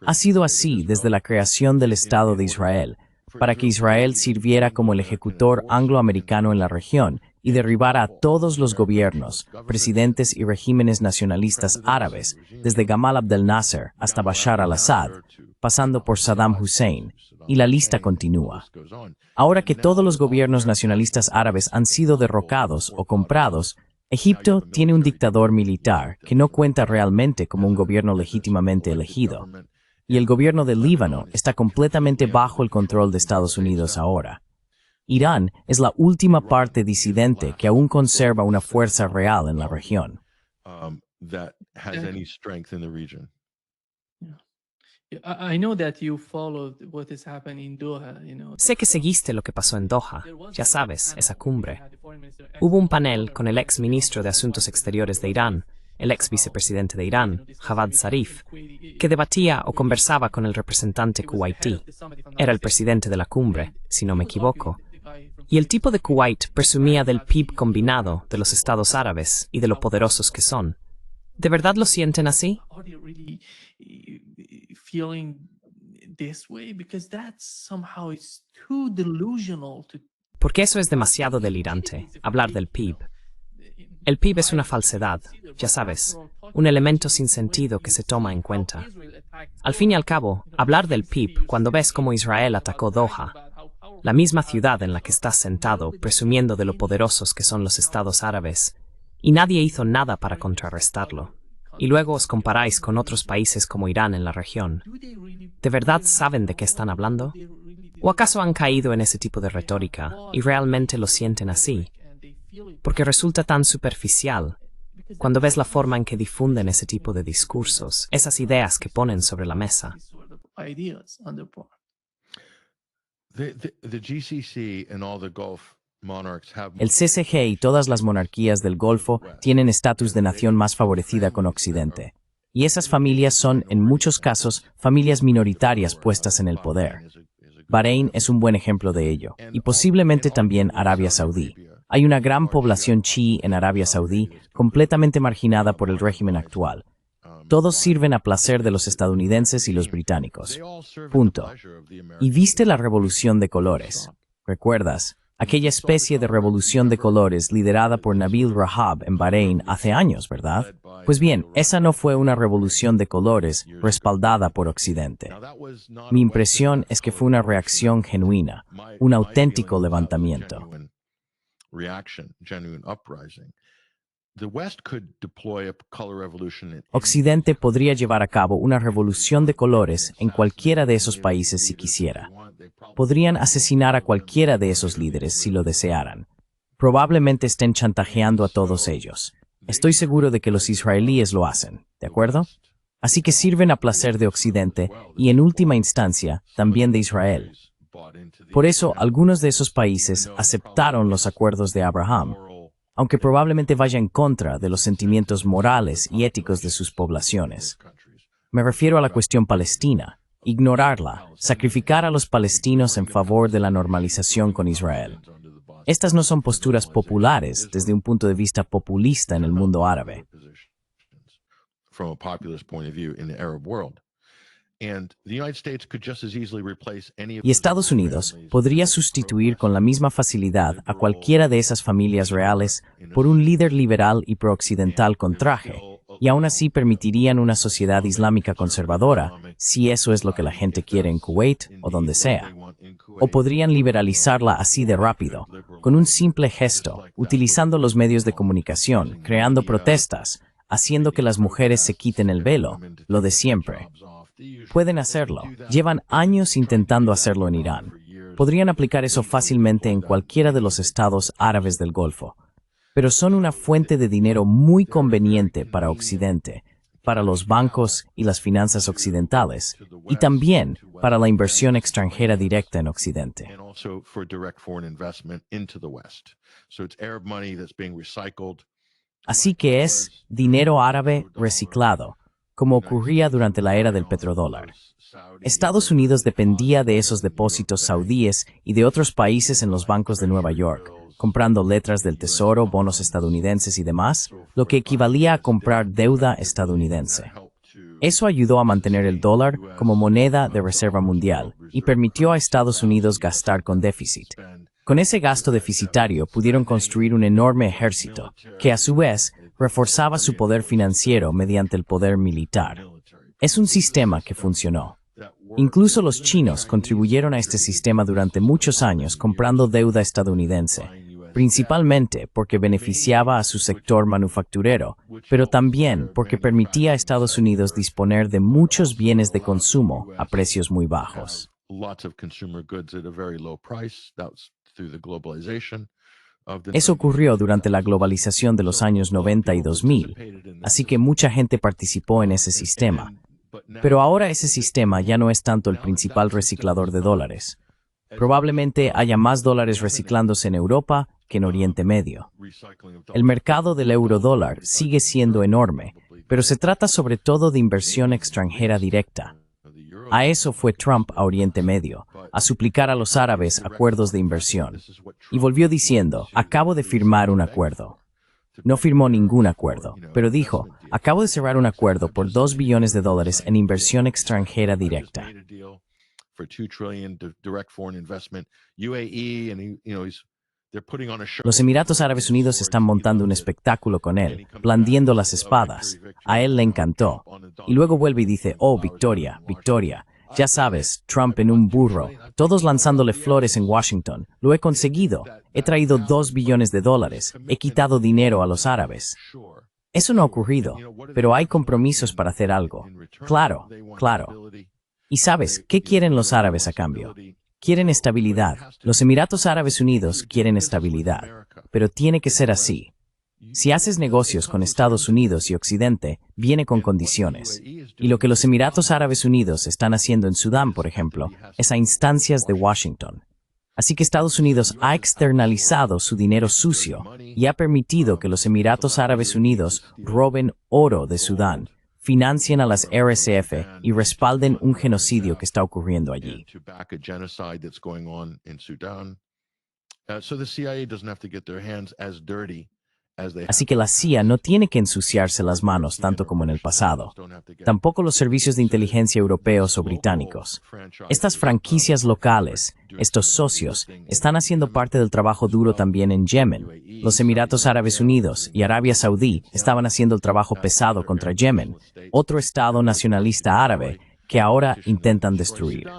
Speaker 2: Ha sido así desde la creación del Estado de Israel, para que Israel sirviera como el ejecutor angloamericano en la región y derribara a todos los gobiernos, presidentes y regímenes nacionalistas árabes, desde Gamal Abdel Nasser hasta Bashar al-Assad, pasando por Saddam Hussein, y la lista continúa. Ahora que todos los gobiernos nacionalistas árabes han sido derrocados o comprados, Egipto tiene un dictador militar que no cuenta realmente como un gobierno legítimamente elegido. Y el gobierno del Líbano está completamente bajo el control de Estados Unidos ahora. Irán es la última parte disidente que aún conserva una fuerza real en la región.
Speaker 1: Sé que seguiste lo que pasó en Doha, ya sabes, esa cumbre. Hubo un panel con el ex ministro de Asuntos Exteriores de Irán, el ex vicepresidente de Irán, Javad Zarif, que debatía o conversaba con el representante kuwaití. Era el presidente de la cumbre, si no me equivoco. Y el tipo de Kuwait presumía del PIB combinado de los estados árabes y de lo poderosos que son. ¿De verdad lo sienten así? Porque eso es demasiado delirante, hablar del PIB. El PIB es una falsedad, ya sabes, un elemento sin sentido que se toma en cuenta. Al fin y al cabo, hablar del PIB cuando ves cómo Israel atacó Doha, la misma ciudad en la que estás sentado presumiendo de lo poderosos que son los estados árabes, y nadie hizo nada para contrarrestarlo. Y luego os comparáis con otros países como Irán en la región. ¿De verdad saben de qué están hablando? ¿O acaso han caído en ese tipo de retórica y realmente lo sienten así? Porque resulta tan superficial cuando ves la forma en que difunden ese tipo de discursos, esas ideas que ponen sobre la mesa.
Speaker 2: El CCG y todas las monarquías del Golfo tienen estatus de nación más favorecida con Occidente. Y esas familias son, en muchos casos, familias minoritarias puestas en el poder. Bahrein es un buen ejemplo de ello, y posiblemente también Arabia Saudí. Hay una gran población chií en Arabia Saudí, completamente marginada por el régimen actual. Todos sirven a placer de los estadounidenses y los británicos. Punto. Y viste la revolución de colores. ¿Recuerdas? Aquella especie de revolución de colores liderada por Nabil Rahab en Bahrein hace años, ¿verdad? Pues bien, esa no fue una revolución de colores respaldada por Occidente. Mi impresión es que fue una reacción genuina, un auténtico levantamiento.
Speaker 4: the West could deploy a color revolution in
Speaker 2: Occidente podría llevar a cabo una revolución de colores en cualquiera de esos países si quisiera. Podrían asesinar a cualquiera de esos líderes si lo desearan. Probablemente estén chantajeando a todos ellos. Estoy seguro de que los israelíes lo hacen, ¿de acuerdo? Así que sirven a placer de Occidente y, en última instancia, también de Israel. Por eso, algunos de esos países aceptaron los acuerdos de Abraham, aunque probablemente vaya en contra de los sentimientos morales y éticos de sus poblaciones. Me refiero a la cuestión palestina, ignorarla, sacrificar a los palestinos en favor de la normalización con Israel. Estas no son posturas populares desde un punto de vista populista en el mundo árabe.
Speaker 4: from a populist point of view in the Arab world. And the United States could just as easily replace any of
Speaker 2: Y Estados Unidos podría sustituir con la misma facilidad a cualquiera de esas familias reales por un líder liberal y pro-occidental con traje, y aún así permitirían una sociedad islámica conservadora, si eso es lo que la gente quiere en Kuwait o donde sea. O podrían liberalizarla así de rápido, con un simple gesto, utilizando los medios de comunicación, creando protestas, haciendo que las mujeres se quiten el velo, lo de siempre. Pueden hacerlo. Llevan años intentando hacerlo en Irán. Podrían aplicar eso fácilmente en cualquiera de los estados árabes del Golfo. Pero son una fuente de dinero muy conveniente para Occidente, para los bancos y las finanzas occidentales, y también para la inversión extranjera directa en Occidente.
Speaker 4: and also for direct foreign investment into the West. So it's Arab money that's being recycled.
Speaker 2: Así que es dinero árabe reciclado, como ocurría durante la era del petrodólar. Estados Unidos dependía de esos depósitos saudíes y de otros países en los bancos de Nueva York, comprando letras del Tesoro, bonos estadounidenses y demás, lo que equivalía a comprar deuda estadounidense. Eso ayudó a mantener el dólar como moneda de reserva mundial y permitió a Estados Unidos gastar con déficit. Con ese gasto deficitario pudieron construir un enorme ejército, que a su vez reforzaba su poder financiero mediante el poder militar. Es un sistema que funcionó. Incluso los chinos contribuyeron a este sistema durante muchos años comprando deuda estadounidense, principalmente porque beneficiaba a su sector manufacturero, pero también porque permitía a Estados Unidos disponer de muchos bienes de consumo a precios muy bajos.
Speaker 4: Lots of consumer goods at a very low price. That was through the globalization of the
Speaker 2: Eso ocurrió durante la globalización de los años 90 y 2000, así que mucha gente participó en ese sistema. Pero ahora ese sistema ya no es tanto el principal reciclador de dólares. Probablemente haya más dólares reciclándose en Europa que en Oriente Medio. El mercado del eurodólar sigue siendo enorme, pero se trata sobre todo de inversión extranjera directa. A eso fue Trump a Oriente Medio, a suplicar a los árabes acuerdos de inversión. Y volvió diciendo, acabo de firmar un acuerdo. No firmó ningún acuerdo, pero dijo, acabo de cerrar un acuerdo por $2 billones en inversión extranjera directa.
Speaker 4: for $2 trillion direct foreign investment. UAE, and they're putting on a show.
Speaker 2: Los Emiratos Árabes Unidos están montando un espectáculo con él, blandiendo las espadas. A él le encantó. Y luego vuelve y dice, oh, victoria, victoria. Ya sabes, Trump en un burro, todos lanzándole flores en Washington. Lo he conseguido. He traído $2 billones. He quitado dinero a los árabes. Eso no ha ocurrido, pero hay compromisos para hacer algo. Claro, claro. Y sabes, ¿qué quieren los árabes a cambio? Quieren estabilidad. Los Emiratos Árabes Unidos quieren estabilidad. Pero tiene que ser así. Si haces negocios con Estados Unidos y Occidente, viene con condiciones. Y lo que los Emiratos Árabes Unidos están haciendo en Sudán, por ejemplo, es a instancias de Washington. Así que Estados Unidos ha externalizado su dinero sucio y ha permitido que los Emiratos Árabes Unidos roben oro de Sudán, financien a las RSF y respalden un genocidio que está ocurriendo allí.
Speaker 4: To back a genocide that's going on in Sudan. So the CIA doesn't have to get their hands as dirty as they
Speaker 2: Así que la CIA no tiene que ensuciarse las manos tanto como en el pasado. Tampoco los servicios de inteligencia europeos o británicos. Estas franquicias locales, estos socios, están haciendo parte del trabajo duro también en Yemen. Los Emiratos Árabes Unidos y Arabia Saudí estaban haciendo el trabajo pesado contra Yemen, otro estado nacionalista árabe que ahora intentan destruir.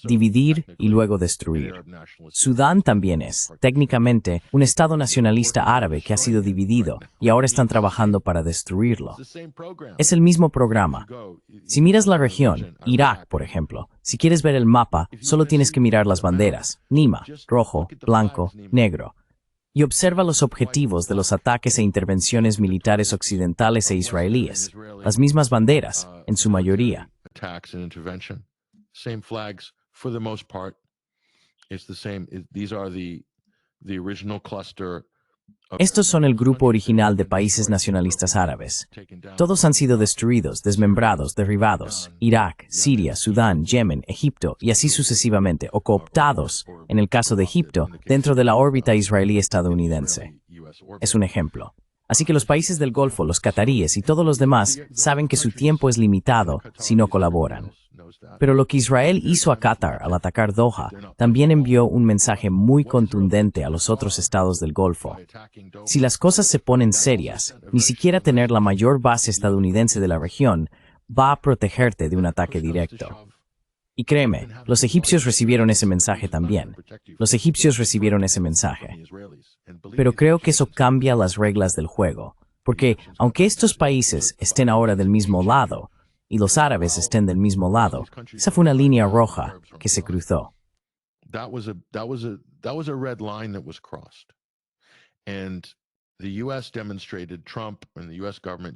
Speaker 2: Dividir y luego destruir. Sudán también es, técnicamente, un Estado nacionalista árabe que ha sido dividido y ahora están trabajando para destruirlo. Es el mismo programa. Si miras la región, Irak, por ejemplo, si quieres ver el mapa, solo tienes que mirar las banderas, Nima, rojo, blanco, negro. Y observa los objetivos de los ataques e intervenciones militares occidentales e israelíes, las mismas banderas, en su mayoría. Estos son el grupo original de países nacionalistas árabes. Todos han sido destruidos, desmembrados, derribados. Irak, Siria, Sudán, Yemen, Egipto y así sucesivamente, o cooptados, en el caso de Egipto, dentro de la órbita israelí-estadounidense. Es un ejemplo. Así que los países del Golfo, los cataríes y todos los demás saben que su tiempo es limitado si no colaboran. Pero lo que Israel hizo a Qatar al atacar Doha también envió un mensaje muy contundente a los otros estados del Golfo. Si las cosas se ponen serias, ni siquiera tener la mayor base estadounidense de la región va a protegerte de un ataque directo. Y créeme, los egipcios recibieron ese mensaje también. Los egipcios recibieron ese mensaje. Pero creo que eso cambia las reglas del juego, porque aunque estos países estén ahora del mismo lado, y los árabes estén del mismo lado, esa fue una línea roja que se cruzó.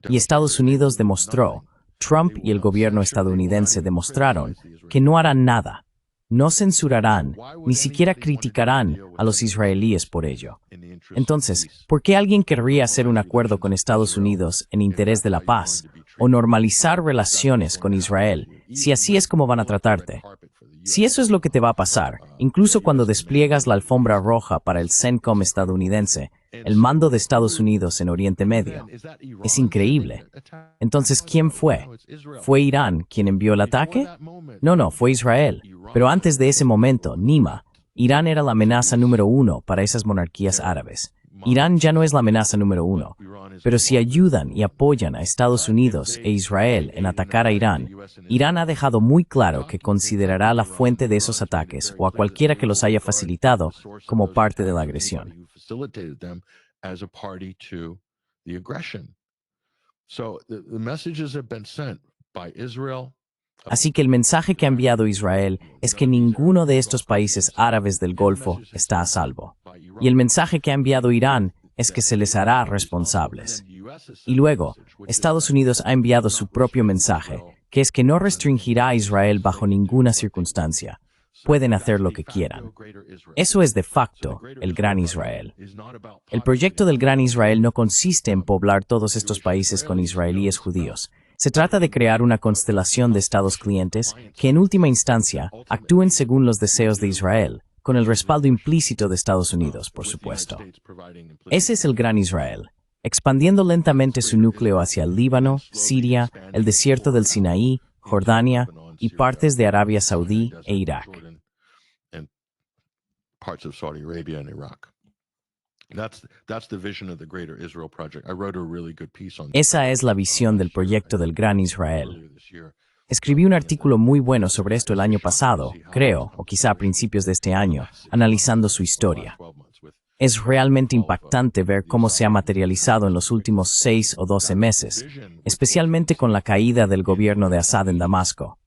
Speaker 2: Y Estados Unidos demostró, Trump y el gobierno estadounidense demostraron que no harán nada, no censurarán, ni siquiera criticarán a los israelíes por ello. Entonces, ¿por qué alguien querría hacer un acuerdo con Estados Unidos en interés de la paz o normalizar relaciones con Israel si así es como van a tratarte? Si eso es lo que te va a pasar, incluso cuando despliegas la alfombra roja para el CENTCOM estadounidense, el mando de Estados Unidos en Oriente Medio, es increíble. Entonces, ¿quién fue? ¿Fue Irán quien envió el ataque? No, fue Israel. Pero antes de ese momento, Nima, Irán era la amenaza número 1 para esas monarquías árabes. Irán ya no es la amenaza número 1, pero si ayudan y apoyan a Estados Unidos e Israel en atacar a Irán, Irán ha dejado muy claro que considerará la fuente de esos ataques o a cualquiera que los haya facilitado como parte de la agresión. Así que el mensaje que ha enviado Israel es que ninguno de estos países árabes del Golfo está a salvo. Y el mensaje que ha enviado Irán es que se les hará responsables. Y luego, Estados Unidos ha enviado su propio mensaje, que es que no restringirá a Israel bajo ninguna circunstancia. Pueden hacer lo que quieran. Eso es de facto el Gran Israel. El proyecto del Gran Israel no consiste en poblar todos estos países con israelíes judíos. Se trata de crear una constelación de estados clientes que en última instancia actúen según los deseos de Israel, con el respaldo implícito de Estados Unidos, por supuesto. Ese es el Gran Israel, expandiendo lentamente su núcleo hacia el Líbano, Siria, el desierto del Sinaí, Jordania y partes de Arabia Saudí e Irak. Esa es la visión del proyecto del Gran Israel. Escribí un artículo muy bueno sobre esto el año pasado, creo, o quizá a principios de este año, analizando su historia. Es realmente impactante ver cómo se ha materializado en los últimos 6 o 12 meses, especialmente con la caída del gobierno de Assad en Damasco.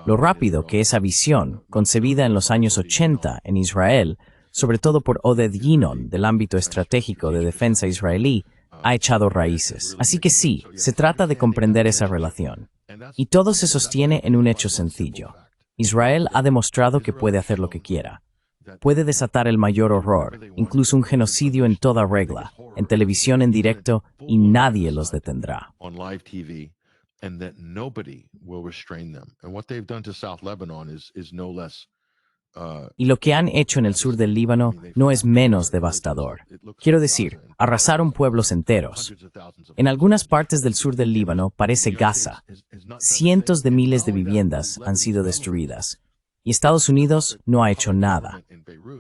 Speaker 2: Lo rápido que esa visión, concebida en los años 80 en Israel, sobre todo por Oded Yinon del ámbito estratégico de defensa israelí, ha echado raíces. Así que sí, se trata de comprender esa relación. Y todo se sostiene en un hecho sencillo. Israel ha demostrado que puede hacer lo que quiera. Puede desatar el mayor horror, incluso un genocidio en toda regla, en televisión en directo, y nadie los detendrá. Y lo que han hecho en el sur del Líbano no es menos devastador. Quiero decir, arrasaron pueblos enteros. En algunas partes del sur del Líbano parece Gaza. Cientos de miles de viviendas han sido destruidas. Y Estados Unidos no ha hecho nada.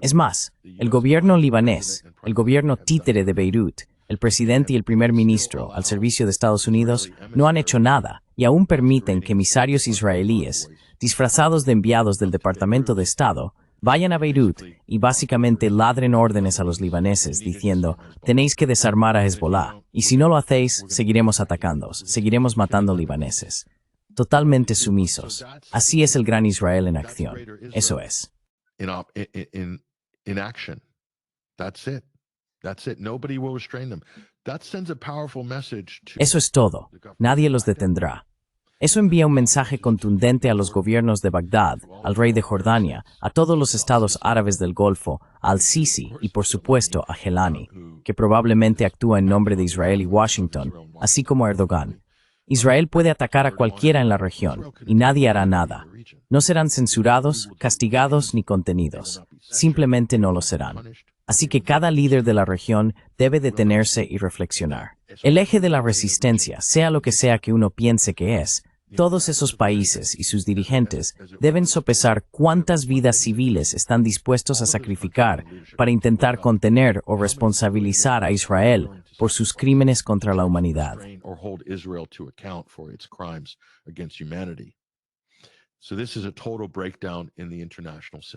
Speaker 2: Es más, el gobierno libanés, el gobierno títere de Beirut, el presidente y el primer ministro al servicio de Estados Unidos no han hecho nada y aún permiten que emisarios israelíes, disfrazados de enviados del Departamento de Estado, vayan a Beirut y básicamente ladren órdenes a los libaneses diciendo, tenéis que desarmar a Hezbollah, y si no lo hacéis, seguiremos atacándoos, seguiremos matando libaneses. Totalmente sumisos. Así es el gran Israel en acción. Eso es.
Speaker 4: In action. That's it. That's it. Nobody will restrain them. That sends a powerful message to
Speaker 2: Eso es todo. Nadie los detendrá. Eso envía un mensaje contundente a los gobiernos de Bagdad, al rey de Jordania, a todos los estados árabes del Golfo, al Sisi y por supuesto a Gelani, que probablemente actúa en nombre de Israel y Washington, así como a Erdogan. Israel puede atacar a cualquiera en la región y nadie hará nada. No serán censurados, castigados ni contenidos. Simplemente no lo serán. Así que cada líder de la región debe detenerse y reflexionar. El eje de la resistencia, sea lo que sea que uno piense que es, todos esos países y sus dirigentes deben sopesar cuántas vidas civiles están dispuestos a sacrificar para intentar contener o responsabilizar a Israel por sus crímenes contra la humanidad.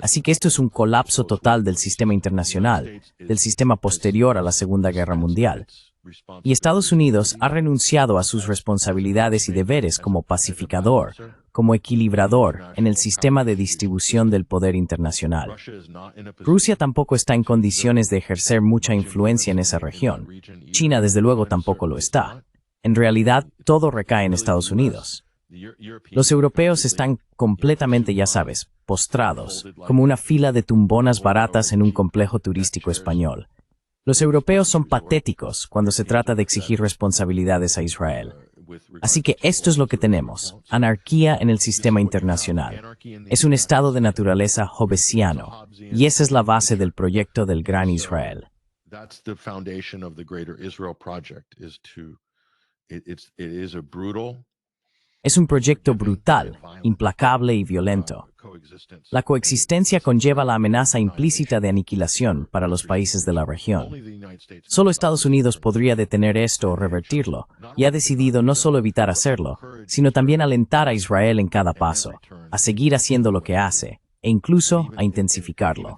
Speaker 2: Así que esto es un colapso total del sistema internacional, del sistema posterior a la Segunda Guerra Mundial. Y Estados Unidos ha renunciado a sus responsabilidades y deberes como pacificador, como equilibrador en el sistema de distribución del poder internacional. Rusia tampoco está en condiciones de ejercer mucha influencia en esa región. China, desde luego, tampoco lo está. En realidad, todo recae en Estados Unidos. Los europeos están completamente, ya sabes, postrados, como una fila de tumbonas baratas en un complejo turístico español. Los europeos son patéticos cuando se trata de exigir responsabilidades a Israel. Así que esto es lo que tenemos, anarquía en el sistema internacional. Es un estado de naturaleza hobbesiano, y esa es la base del proyecto del Gran Israel. Es un proyecto brutal, implacable y violento. La coexistencia conlleva la amenaza implícita de aniquilación para los países de la región. Solo Estados Unidos podría detener esto o revertirlo, y ha decidido no solo evitar hacerlo, sino también alentar a Israel en cada paso, a seguir haciendo lo que hace, e incluso a intensificarlo.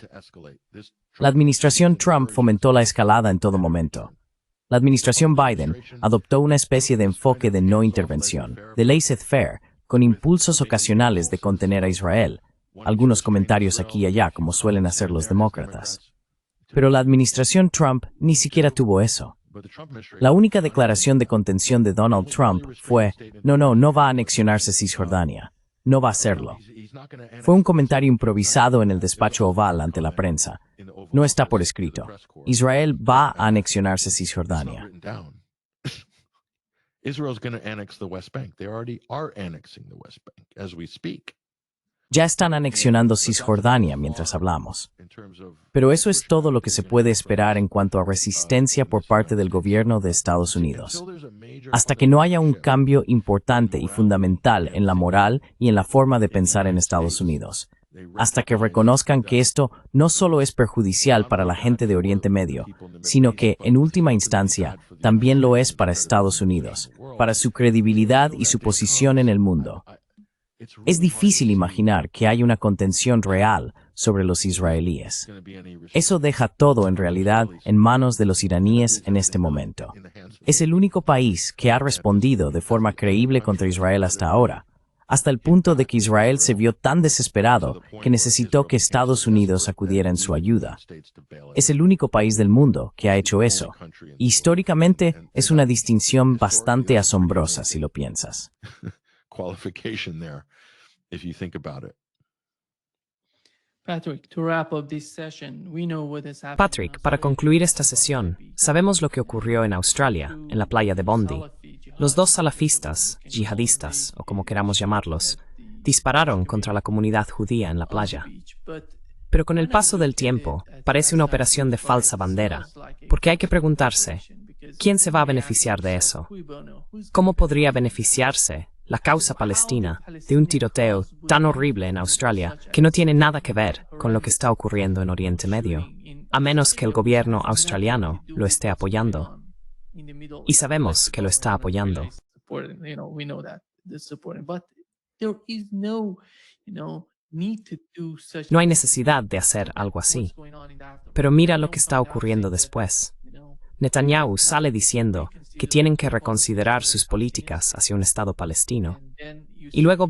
Speaker 2: La administración Trump fomentó la escalada en todo momento. La administración Biden adoptó una especie de enfoque de no intervención, de laissez-faire, con impulsos ocasionales de contener a Israel, algunos comentarios aquí y allá como suelen hacer los demócratas. Pero la administración Trump ni siquiera tuvo eso. La única declaración de contención de Donald Trump fue, no va a anexionarse Cisjordania, no va a hacerlo. Fue un comentario improvisado en el despacho oval ante la prensa. No está por escrito. Israel va a anexionarse Cisjordania. Ya están anexionando Cisjordania mientras hablamos. Pero eso es todo lo que se puede esperar en cuanto a resistencia por parte del gobierno de Estados Unidos. Hasta que no haya un cambio importante y fundamental en la moral y en la forma de pensar en Estados Unidos. Hasta que reconozcan que esto no solo es perjudicial para la gente de Oriente Medio, sino que, en última instancia, también lo es para Estados Unidos, para su credibilidad y su posición en el mundo. Es difícil imaginar que hay una contención real sobre los israelíes. Eso deja todo, en realidad, en manos de los iraníes en este momento. Es el único país que ha respondido de forma creíble contra Israel hasta ahora, hasta el punto de que Israel se vio tan desesperado que necesitó que Estados Unidos acudiera en su ayuda. Es el único país del mundo que ha hecho eso. Y históricamente es una distinción bastante asombrosa si lo piensas.
Speaker 1: Patrick, para concluir esta sesión, sabemos lo que ocurrió en Australia, en la playa de Bondi. Los dos salafistas, yihadistas, o como queramos llamarlos, dispararon contra la comunidad judía en la playa. Pero con el paso del tiempo, parece una operación de falsa bandera, porque hay que preguntarse, ¿quién se va a beneficiar de eso? ¿Cómo podría beneficiarse la causa palestina de un tiroteo tan horrible en Australia que no tiene nada que ver con lo que está ocurriendo en Oriente Medio, a menos que el gobierno australiano lo esté apoyando? Y sabemos que lo está apoyando.
Speaker 3: the support. But there is no, need to do such.
Speaker 1: No hay necesidad de hacer algo así. Pero mira lo que está ocurriendo después. Netanyahu sale diciendo que tienen que reconsiderar sus políticas hacia un Estado palestino. Y luego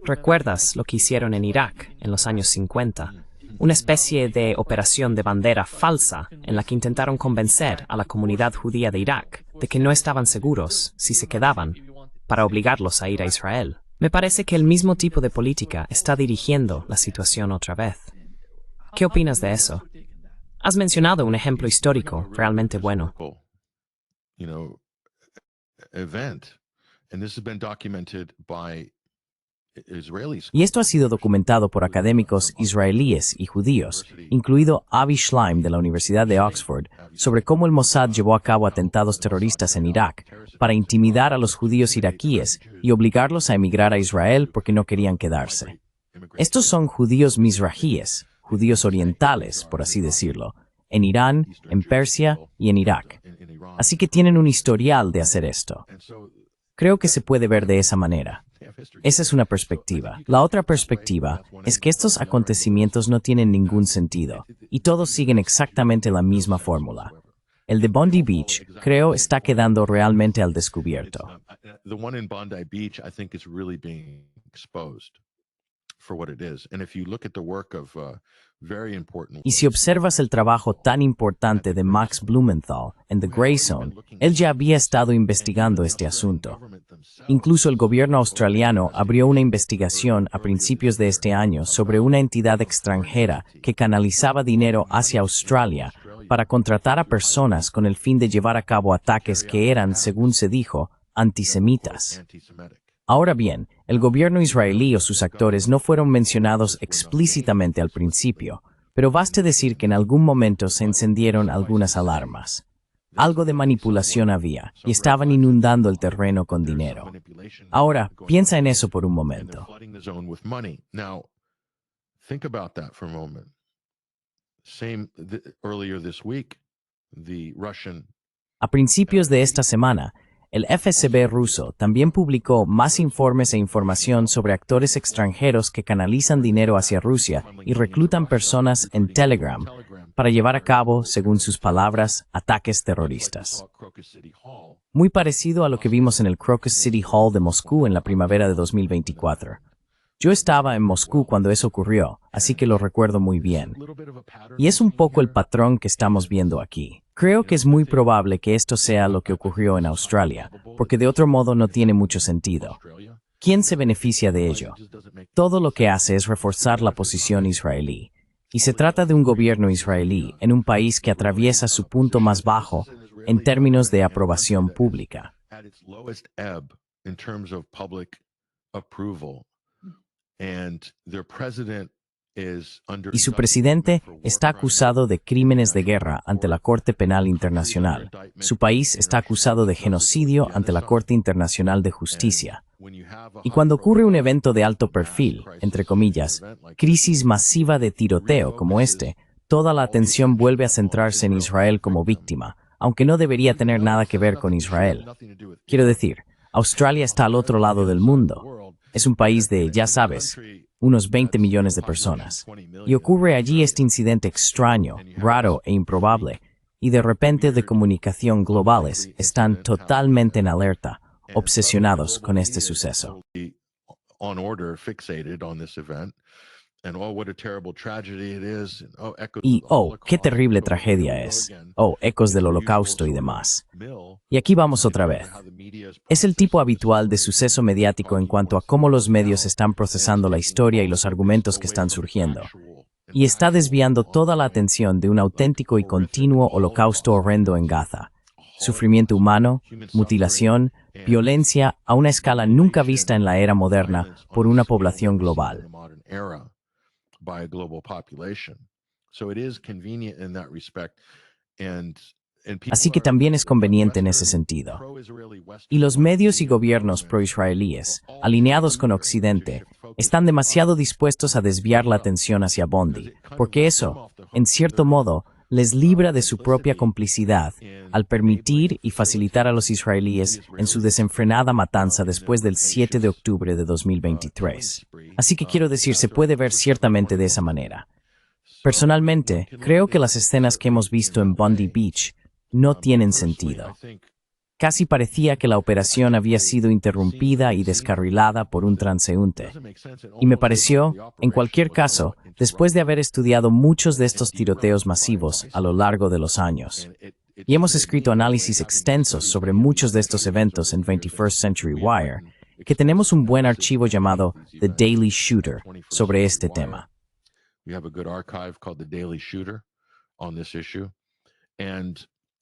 Speaker 1: recuerdas lo que hicieron en Irak en los años 50, una especie de operación de bandera falsa en la que intentaron convencer a la comunidad judía de Irak de que no estaban seguros si se quedaban para obligarlos a ir a Israel. Me parece que el mismo tipo de política está dirigiendo la situación otra vez. ¿Qué opinas de eso? Has mencionado un ejemplo histórico realmente bueno.
Speaker 4: Event, and this has been documented by Israelis.
Speaker 2: Y esto ha sido documentado por académicos israelíes y judíos, incluido Avi Schleim de la Universidad de Oxford, sobre cómo el Mossad llevó a cabo atentados terroristas en Irak para intimidar a los judíos iraquíes y obligarlos a emigrar a Israel porque no querían quedarse. Estos son judíos mizrajíes, judíos orientales, por así decirlo, en Irán, en Persia y en Irak. Así que tienen un historial de hacer esto. Creo que se puede ver de esa manera. Esa es una perspectiva. La otra perspectiva es que estos acontecimientos no tienen ningún sentido y todos siguen exactamente la misma fórmula. El de Bondi Beach, creo, está quedando realmente al descubierto.
Speaker 4: The one in Bondi Beach, I think, is really being exposed for what it is. And if you look at the work of very important.
Speaker 2: Y si observas el trabajo tan importante de Max Blumenthal en The Grey Zone, él ya había estado investigando este asunto. Incluso el gobierno australiano abrió una investigación a principios de este año sobre una entidad extranjera que canalizaba dinero hacia Australia para contratar a personas con el fin de llevar a cabo ataques que eran, según se dijo, antisemitas. Ahora bien, el gobierno israelí o sus actores no fueron mencionados explícitamente al principio, pero baste decir que en algún momento se encendieron algunas alarmas. Algo de manipulación había, y estaban inundando el terreno con dinero. Ahora, piensa en eso por un momento. A principios de esta semana, el FSB ruso también publicó más informes e información sobre actores extranjeros que canalizan dinero hacia Rusia y reclutan personas en Telegram para llevar a cabo, según sus palabras, ataques terroristas. Muy parecido a lo que vimos en el Crocus City Hall de Moscú en la primavera de 2024. Yo estaba en Moscú cuando eso ocurrió, así que lo recuerdo muy bien. Y es un poco el patrón que estamos viendo aquí. Creo que es muy probable que esto sea lo que ocurrió en Australia, porque de otro modo no tiene mucho sentido. ¿Quién se beneficia de ello? Todo lo que hace es reforzar la posición israelí. Y se trata de un gobierno israelí en un país que atraviesa su punto más bajo en términos de aprobación pública. Y su presidente está acusado de crímenes de guerra ante la Corte Penal Internacional. Su país está acusado de genocidio ante la Corte Internacional de Justicia. Y cuando ocurre un evento de alto perfil, entre comillas, crisis masiva de tiroteo como este, toda la atención vuelve a centrarse en Israel como víctima, aunque no debería tener nada que ver con Israel. Quiero decir, Australia está al otro lado del mundo. Es un país de, ya sabes, unos 20 millones de personas. Y ocurre allí este incidente extraño, raro e improbable, y de repente de comunicación globales están totalmente en alerta, obsesionados con este suceso. Y, qué terrible tragedia es. Ecos del Holocausto y demás. Y aquí vamos otra vez. Es el tipo habitual de suceso mediático en cuanto a cómo los medios están procesando la historia y los argumentos que están surgiendo. Y está desviando toda la atención de un auténtico y continuo holocausto horrendo en Gaza. Sufrimiento humano, mutilación, violencia a una escala nunca vista en la era moderna por una población global. Así que también es conveniente en ese sentido. Y los medios y gobiernos pro-israelíes, alineados con Occidente, están demasiado dispuestos a desviar la atención hacia Bondi, porque eso, en cierto modo, les libra de su propia complicidad al permitir y facilitar a los israelíes en su desenfrenada matanza después del 7 de octubre de 2023. Así que quiero decir, se puede ver ciertamente de esa manera. Personalmente, creo que las escenas que hemos visto en Bondi Beach no tienen sentido. Casi parecía que la operación había sido interrumpida y descarrilada por un transeúnte. Y me pareció, en cualquier caso, después de haber estudiado muchos de estos tiroteos masivos a lo largo de los años, y hemos escrito análisis extensos sobre muchos de estos eventos en 21st Century Wire, que tenemos un buen archivo llamado The Daily Shooter sobre este tema.
Speaker 4: We have a good archive called The Daily Shooter on this issue. And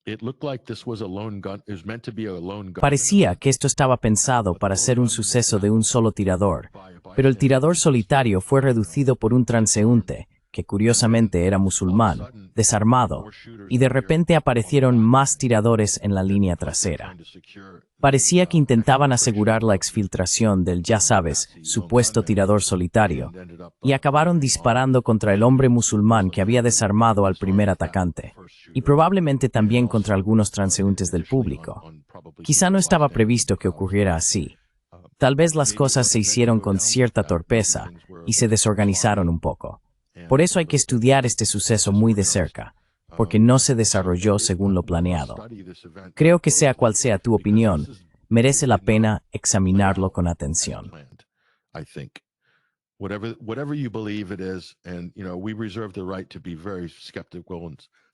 Speaker 4: it looked like this was a lone gun. It was meant to be a lone gun.
Speaker 2: Parecía que esto estaba pensado para ser un suceso de un solo tirador, pero el tirador solitario fue reducido por un transeúnte, que curiosamente era musulmán, desarmado, y de repente aparecieron más tiradores en la línea trasera. Parecía que intentaban asegurar la exfiltración del, ya sabes, supuesto tirador solitario, y acabaron disparando contra el hombre musulmán que había desarmado al primer atacante, y probablemente también contra algunos transeúntes del público. Quizá no estaba previsto que ocurriera así. Tal vez las cosas se hicieron con cierta torpeza y se desorganizaron un poco. Por eso hay que estudiar este suceso muy de cerca, porque no se desarrolló según lo planeado. Creo que sea cual sea tu opinión, merece la pena examinarlo con atención.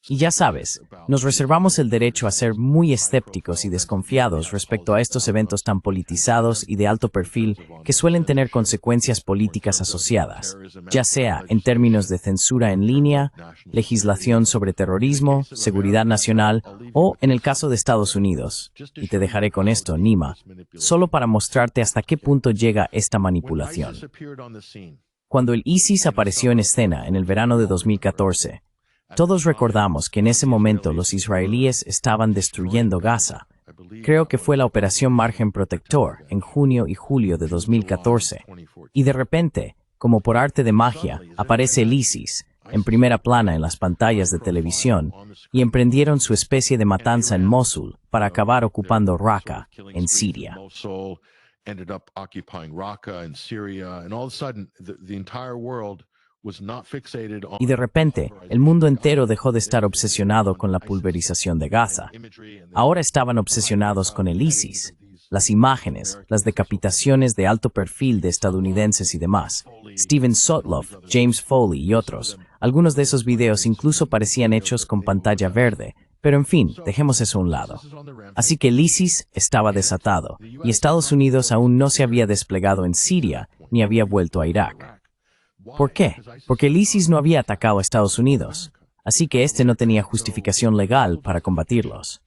Speaker 2: Y ya sabes, nos reservamos el derecho a ser muy escépticos y desconfiados respecto a estos eventos tan politizados y de alto perfil que suelen tener consecuencias políticas asociadas, ya sea en términos de censura en línea, legislación sobre terrorismo, seguridad nacional o en el caso de Estados Unidos. Y te dejaré con esto, Nima, solo para mostrarte hasta qué punto llega esta manipulación. Cuando el ISIS apareció en escena en el verano de 2014, todos recordamos que en ese momento los israelíes estaban destruyendo Gaza. Creo que fue la Operación Margen Protector en junio y julio de 2014. Y de repente, como por arte de magia, aparece el ISIS en primera plana en las pantallas de televisión y emprendieron su especie de matanza en Mosul para acabar ocupando Raqqa, en Siria. Y de repente, el mundo entero dejó de estar obsesionado con la pulverización de Gaza. Ahora estaban obsesionados con el ISIS, las imágenes, las decapitaciones de alto perfil de estadounidenses y demás. Steven Sotloff, James Foley y otros. Algunos de esos videos incluso parecían hechos con pantalla verde, pero en fin, dejemos eso a un lado. Así que el ISIS estaba desatado, y Estados Unidos aún no se había desplegado en Siria ni había vuelto a Irak. ¿Por qué? Porque el ISIS no había atacado a Estados Unidos, así que este no tenía justificación legal para combatirlos.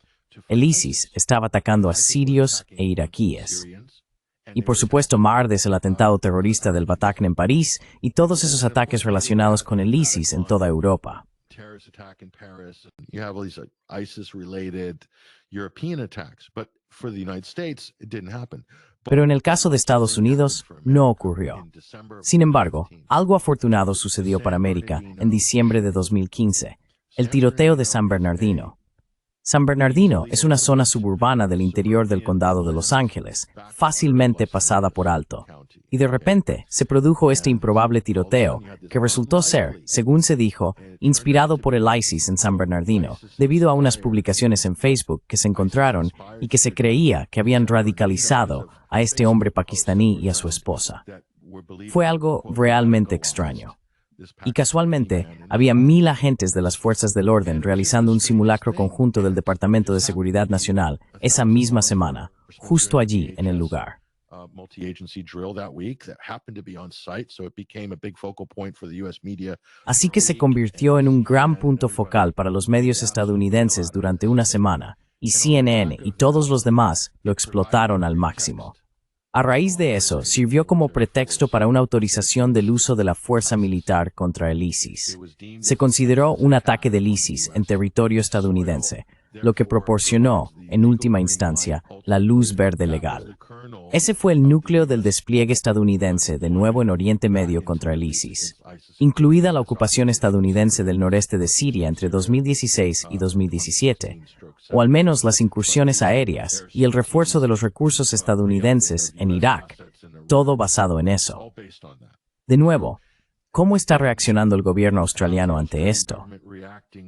Speaker 2: El ISIS estaba atacando a sirios e iraquíes. Y por supuesto Mardes, el atentado terrorista del Bataclan en París, y todos esos ataques relacionados con el ISIS en toda Europa. Pero en el caso de Estados Unidos, no ocurrió. Sin embargo, algo afortunado sucedió para América en diciembre de 2015, el tiroteo de San Bernardino. San Bernardino es una zona suburbana del interior del condado de Los Ángeles, fácilmente pasada por alto. Y de repente se produjo este improbable tiroteo, que resultó ser, según se dijo, inspirado por el ISIS en San Bernardino, debido a unas publicaciones en Facebook que se encontraron y que se creía que habían radicalizado a este hombre pakistaní y a su esposa. Fue algo realmente extraño. Y casualmente, había 1000 agentes de las fuerzas del orden realizando un simulacro conjunto del Departamento de Seguridad Nacional esa misma semana, justo allí en el lugar. Así que se convirtió en un gran punto focal para los medios estadounidenses durante una semana, y CNN y todos los demás lo explotaron al máximo. A raíz de eso, sirvió como pretexto para una autorización del uso de la fuerza militar contra el ISIS. Se consideró un ataque del ISIS en territorio estadounidense, lo que proporcionó, en última instancia, la luz verde legal. Ese fue el núcleo del despliegue estadounidense de nuevo en Oriente Medio contra el ISIS, incluida la ocupación estadounidense del noreste de Siria entre 2016 y 2017, o al menos las incursiones aéreas y el refuerzo de los recursos estadounidenses en Irak, todo basado en eso. De nuevo, ¿cómo está reaccionando el gobierno australiano ante esto?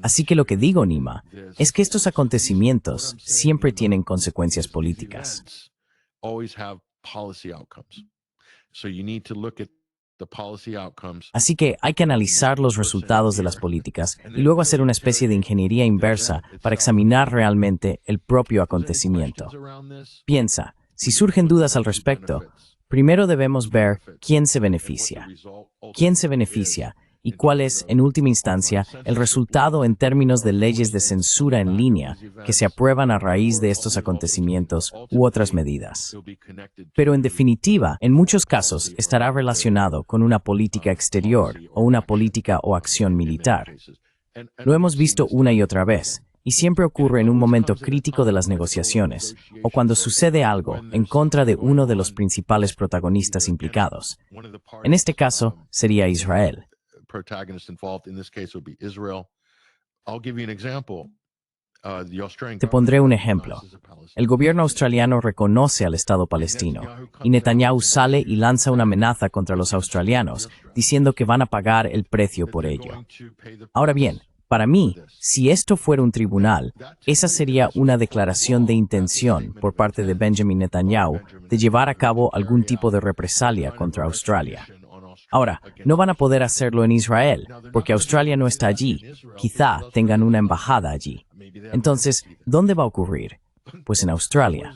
Speaker 2: Así que lo que digo, Nima, es que estos acontecimientos siempre tienen consecuencias políticas. Así que hay que analizar los resultados de las políticas y luego hacer una especie de ingeniería inversa para examinar realmente el propio acontecimiento. Piensa, si surgen dudas al respecto, primero debemos ver quién se beneficia y cuál es, en última instancia, el resultado en términos de leyes de censura en línea que se aprueban a raíz de estos acontecimientos u otras medidas. Pero en definitiva, en muchos casos estará relacionado con una política exterior o una política o acción militar. Lo hemos visto una y otra vez, y siempre ocurre en un momento crítico de las negociaciones, o cuando sucede algo en contra de uno de los principales protagonistas implicados. En este caso, sería Israel. Te pondré un ejemplo. El gobierno australiano reconoce al Estado palestino, y Netanyahu sale y lanza una amenaza contra los australianos, diciendo que van a pagar el precio por ello. Ahora bien, para mí, si esto fuera un tribunal, esa sería una declaración de intención por parte de Benjamin Netanyahu de llevar a cabo algún tipo de represalia contra Australia. Ahora, no van a poder hacerlo en Israel, porque Australia no está allí. Quizá tengan una embajada allí. Entonces, ¿dónde va a ocurrir? Pues en Australia.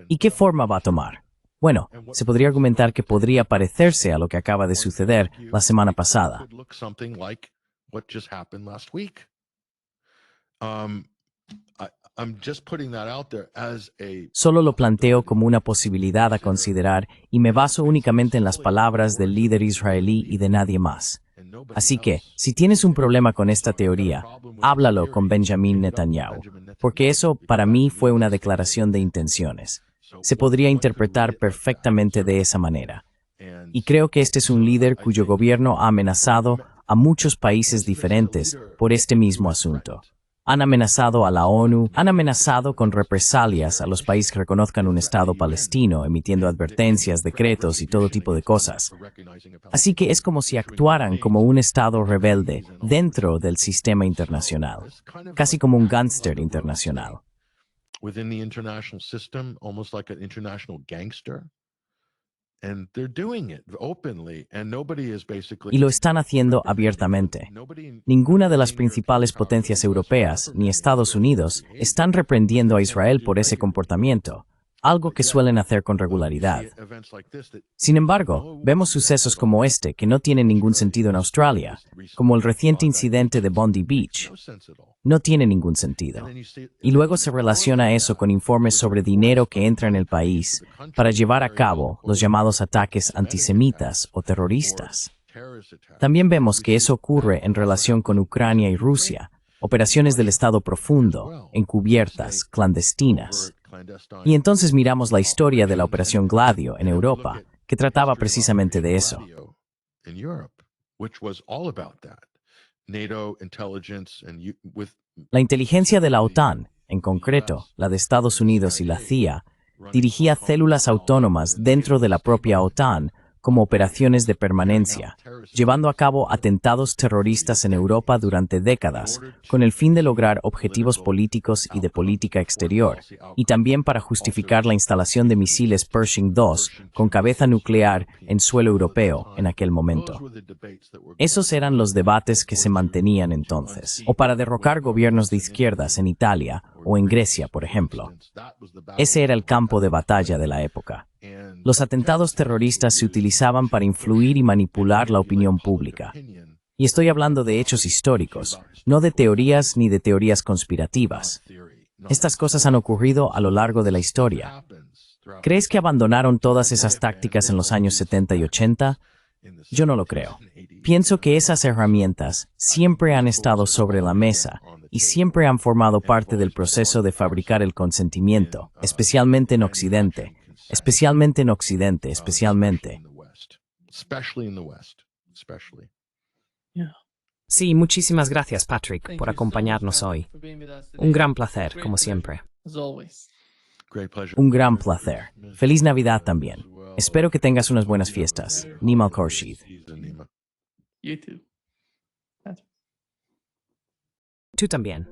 Speaker 2: ¿Y qué forma va a tomar? Bueno, se podría argumentar que podría parecerse a lo que acaba de suceder la semana pasada. Solo lo planteo como una posibilidad a considerar y me baso únicamente en las palabras del líder israelí y de nadie más. Así que, si tienes un problema con esta teoría, háblalo con Benjamin Netanyahu, porque eso para mí fue una declaración de intenciones. Se podría interpretar perfectamente de esa manera. Y creo que este es un líder cuyo gobierno ha amenazado a muchos países diferentes por este mismo asunto. Han amenazado a la ONU, han amenazado con represalias a los países que reconozcan un Estado palestino, emitiendo advertencias, decretos y todo tipo de cosas. Así que es como si actuaran como un Estado rebelde dentro del sistema internacional, casi como un gángster internacional. Y lo están haciendo abiertamente. Ninguna de las principales potencias europeas, ni Estados Unidos, están reprendiendo a Israel por ese comportamiento, algo que suelen hacer con regularidad. Sin embargo, vemos sucesos como este que no tienen ningún sentido en Australia, como el reciente incidente de Bondi Beach. No tiene ningún sentido. Y luego se relaciona eso con informes sobre dinero que entra en el país para llevar a cabo los llamados ataques antisemitas o terroristas. También vemos que eso ocurre en relación con Ucrania y Rusia, operaciones del Estado profundo, encubiertas, clandestinas. Y entonces miramos la historia de la Operación Gladio en Europa, que trataba precisamente de eso. La inteligencia de la OTAN, en concreto la de Estados Unidos y la CIA, dirigía células autónomas dentro de la propia OTAN como operaciones de permanencia, llevando a cabo atentados terroristas en Europa durante décadas, con el fin de lograr objetivos políticos y de política exterior, y también para justificar la instalación de misiles Pershing II con cabeza nuclear en suelo europeo en aquel momento. Esos eran los debates que se mantenían entonces, o para derrocar gobiernos de izquierdas en Italia o en Grecia, por ejemplo. Ese era el campo de batalla de la época. Los atentados terroristas se utilizaban para influir y manipular la opinión pública. Y estoy hablando de hechos históricos, no de teorías ni de teorías conspirativas. Estas cosas han ocurrido a lo largo de la historia. ¿Crees que abandonaron todas esas tácticas en los años 70 y 80? Yo no lo creo. Pienso que esas herramientas siempre han estado sobre la mesa y siempre han formado parte del proceso de fabricar el consentimiento, especialmente en Occidente, especialmente en Occidente, especialmente.
Speaker 4: Especially in the West. Especially.
Speaker 1: Sí, muchísimas gracias, Patrick, por acompañarnos hoy. Un gran placer, como siempre.
Speaker 3: As always.
Speaker 4: Great pleasure.
Speaker 2: Un gran placer. Feliz Navidad también. Espero que tengas unas buenas fiestas. Nima Al-Khorshid.
Speaker 3: You too.
Speaker 1: Tú también.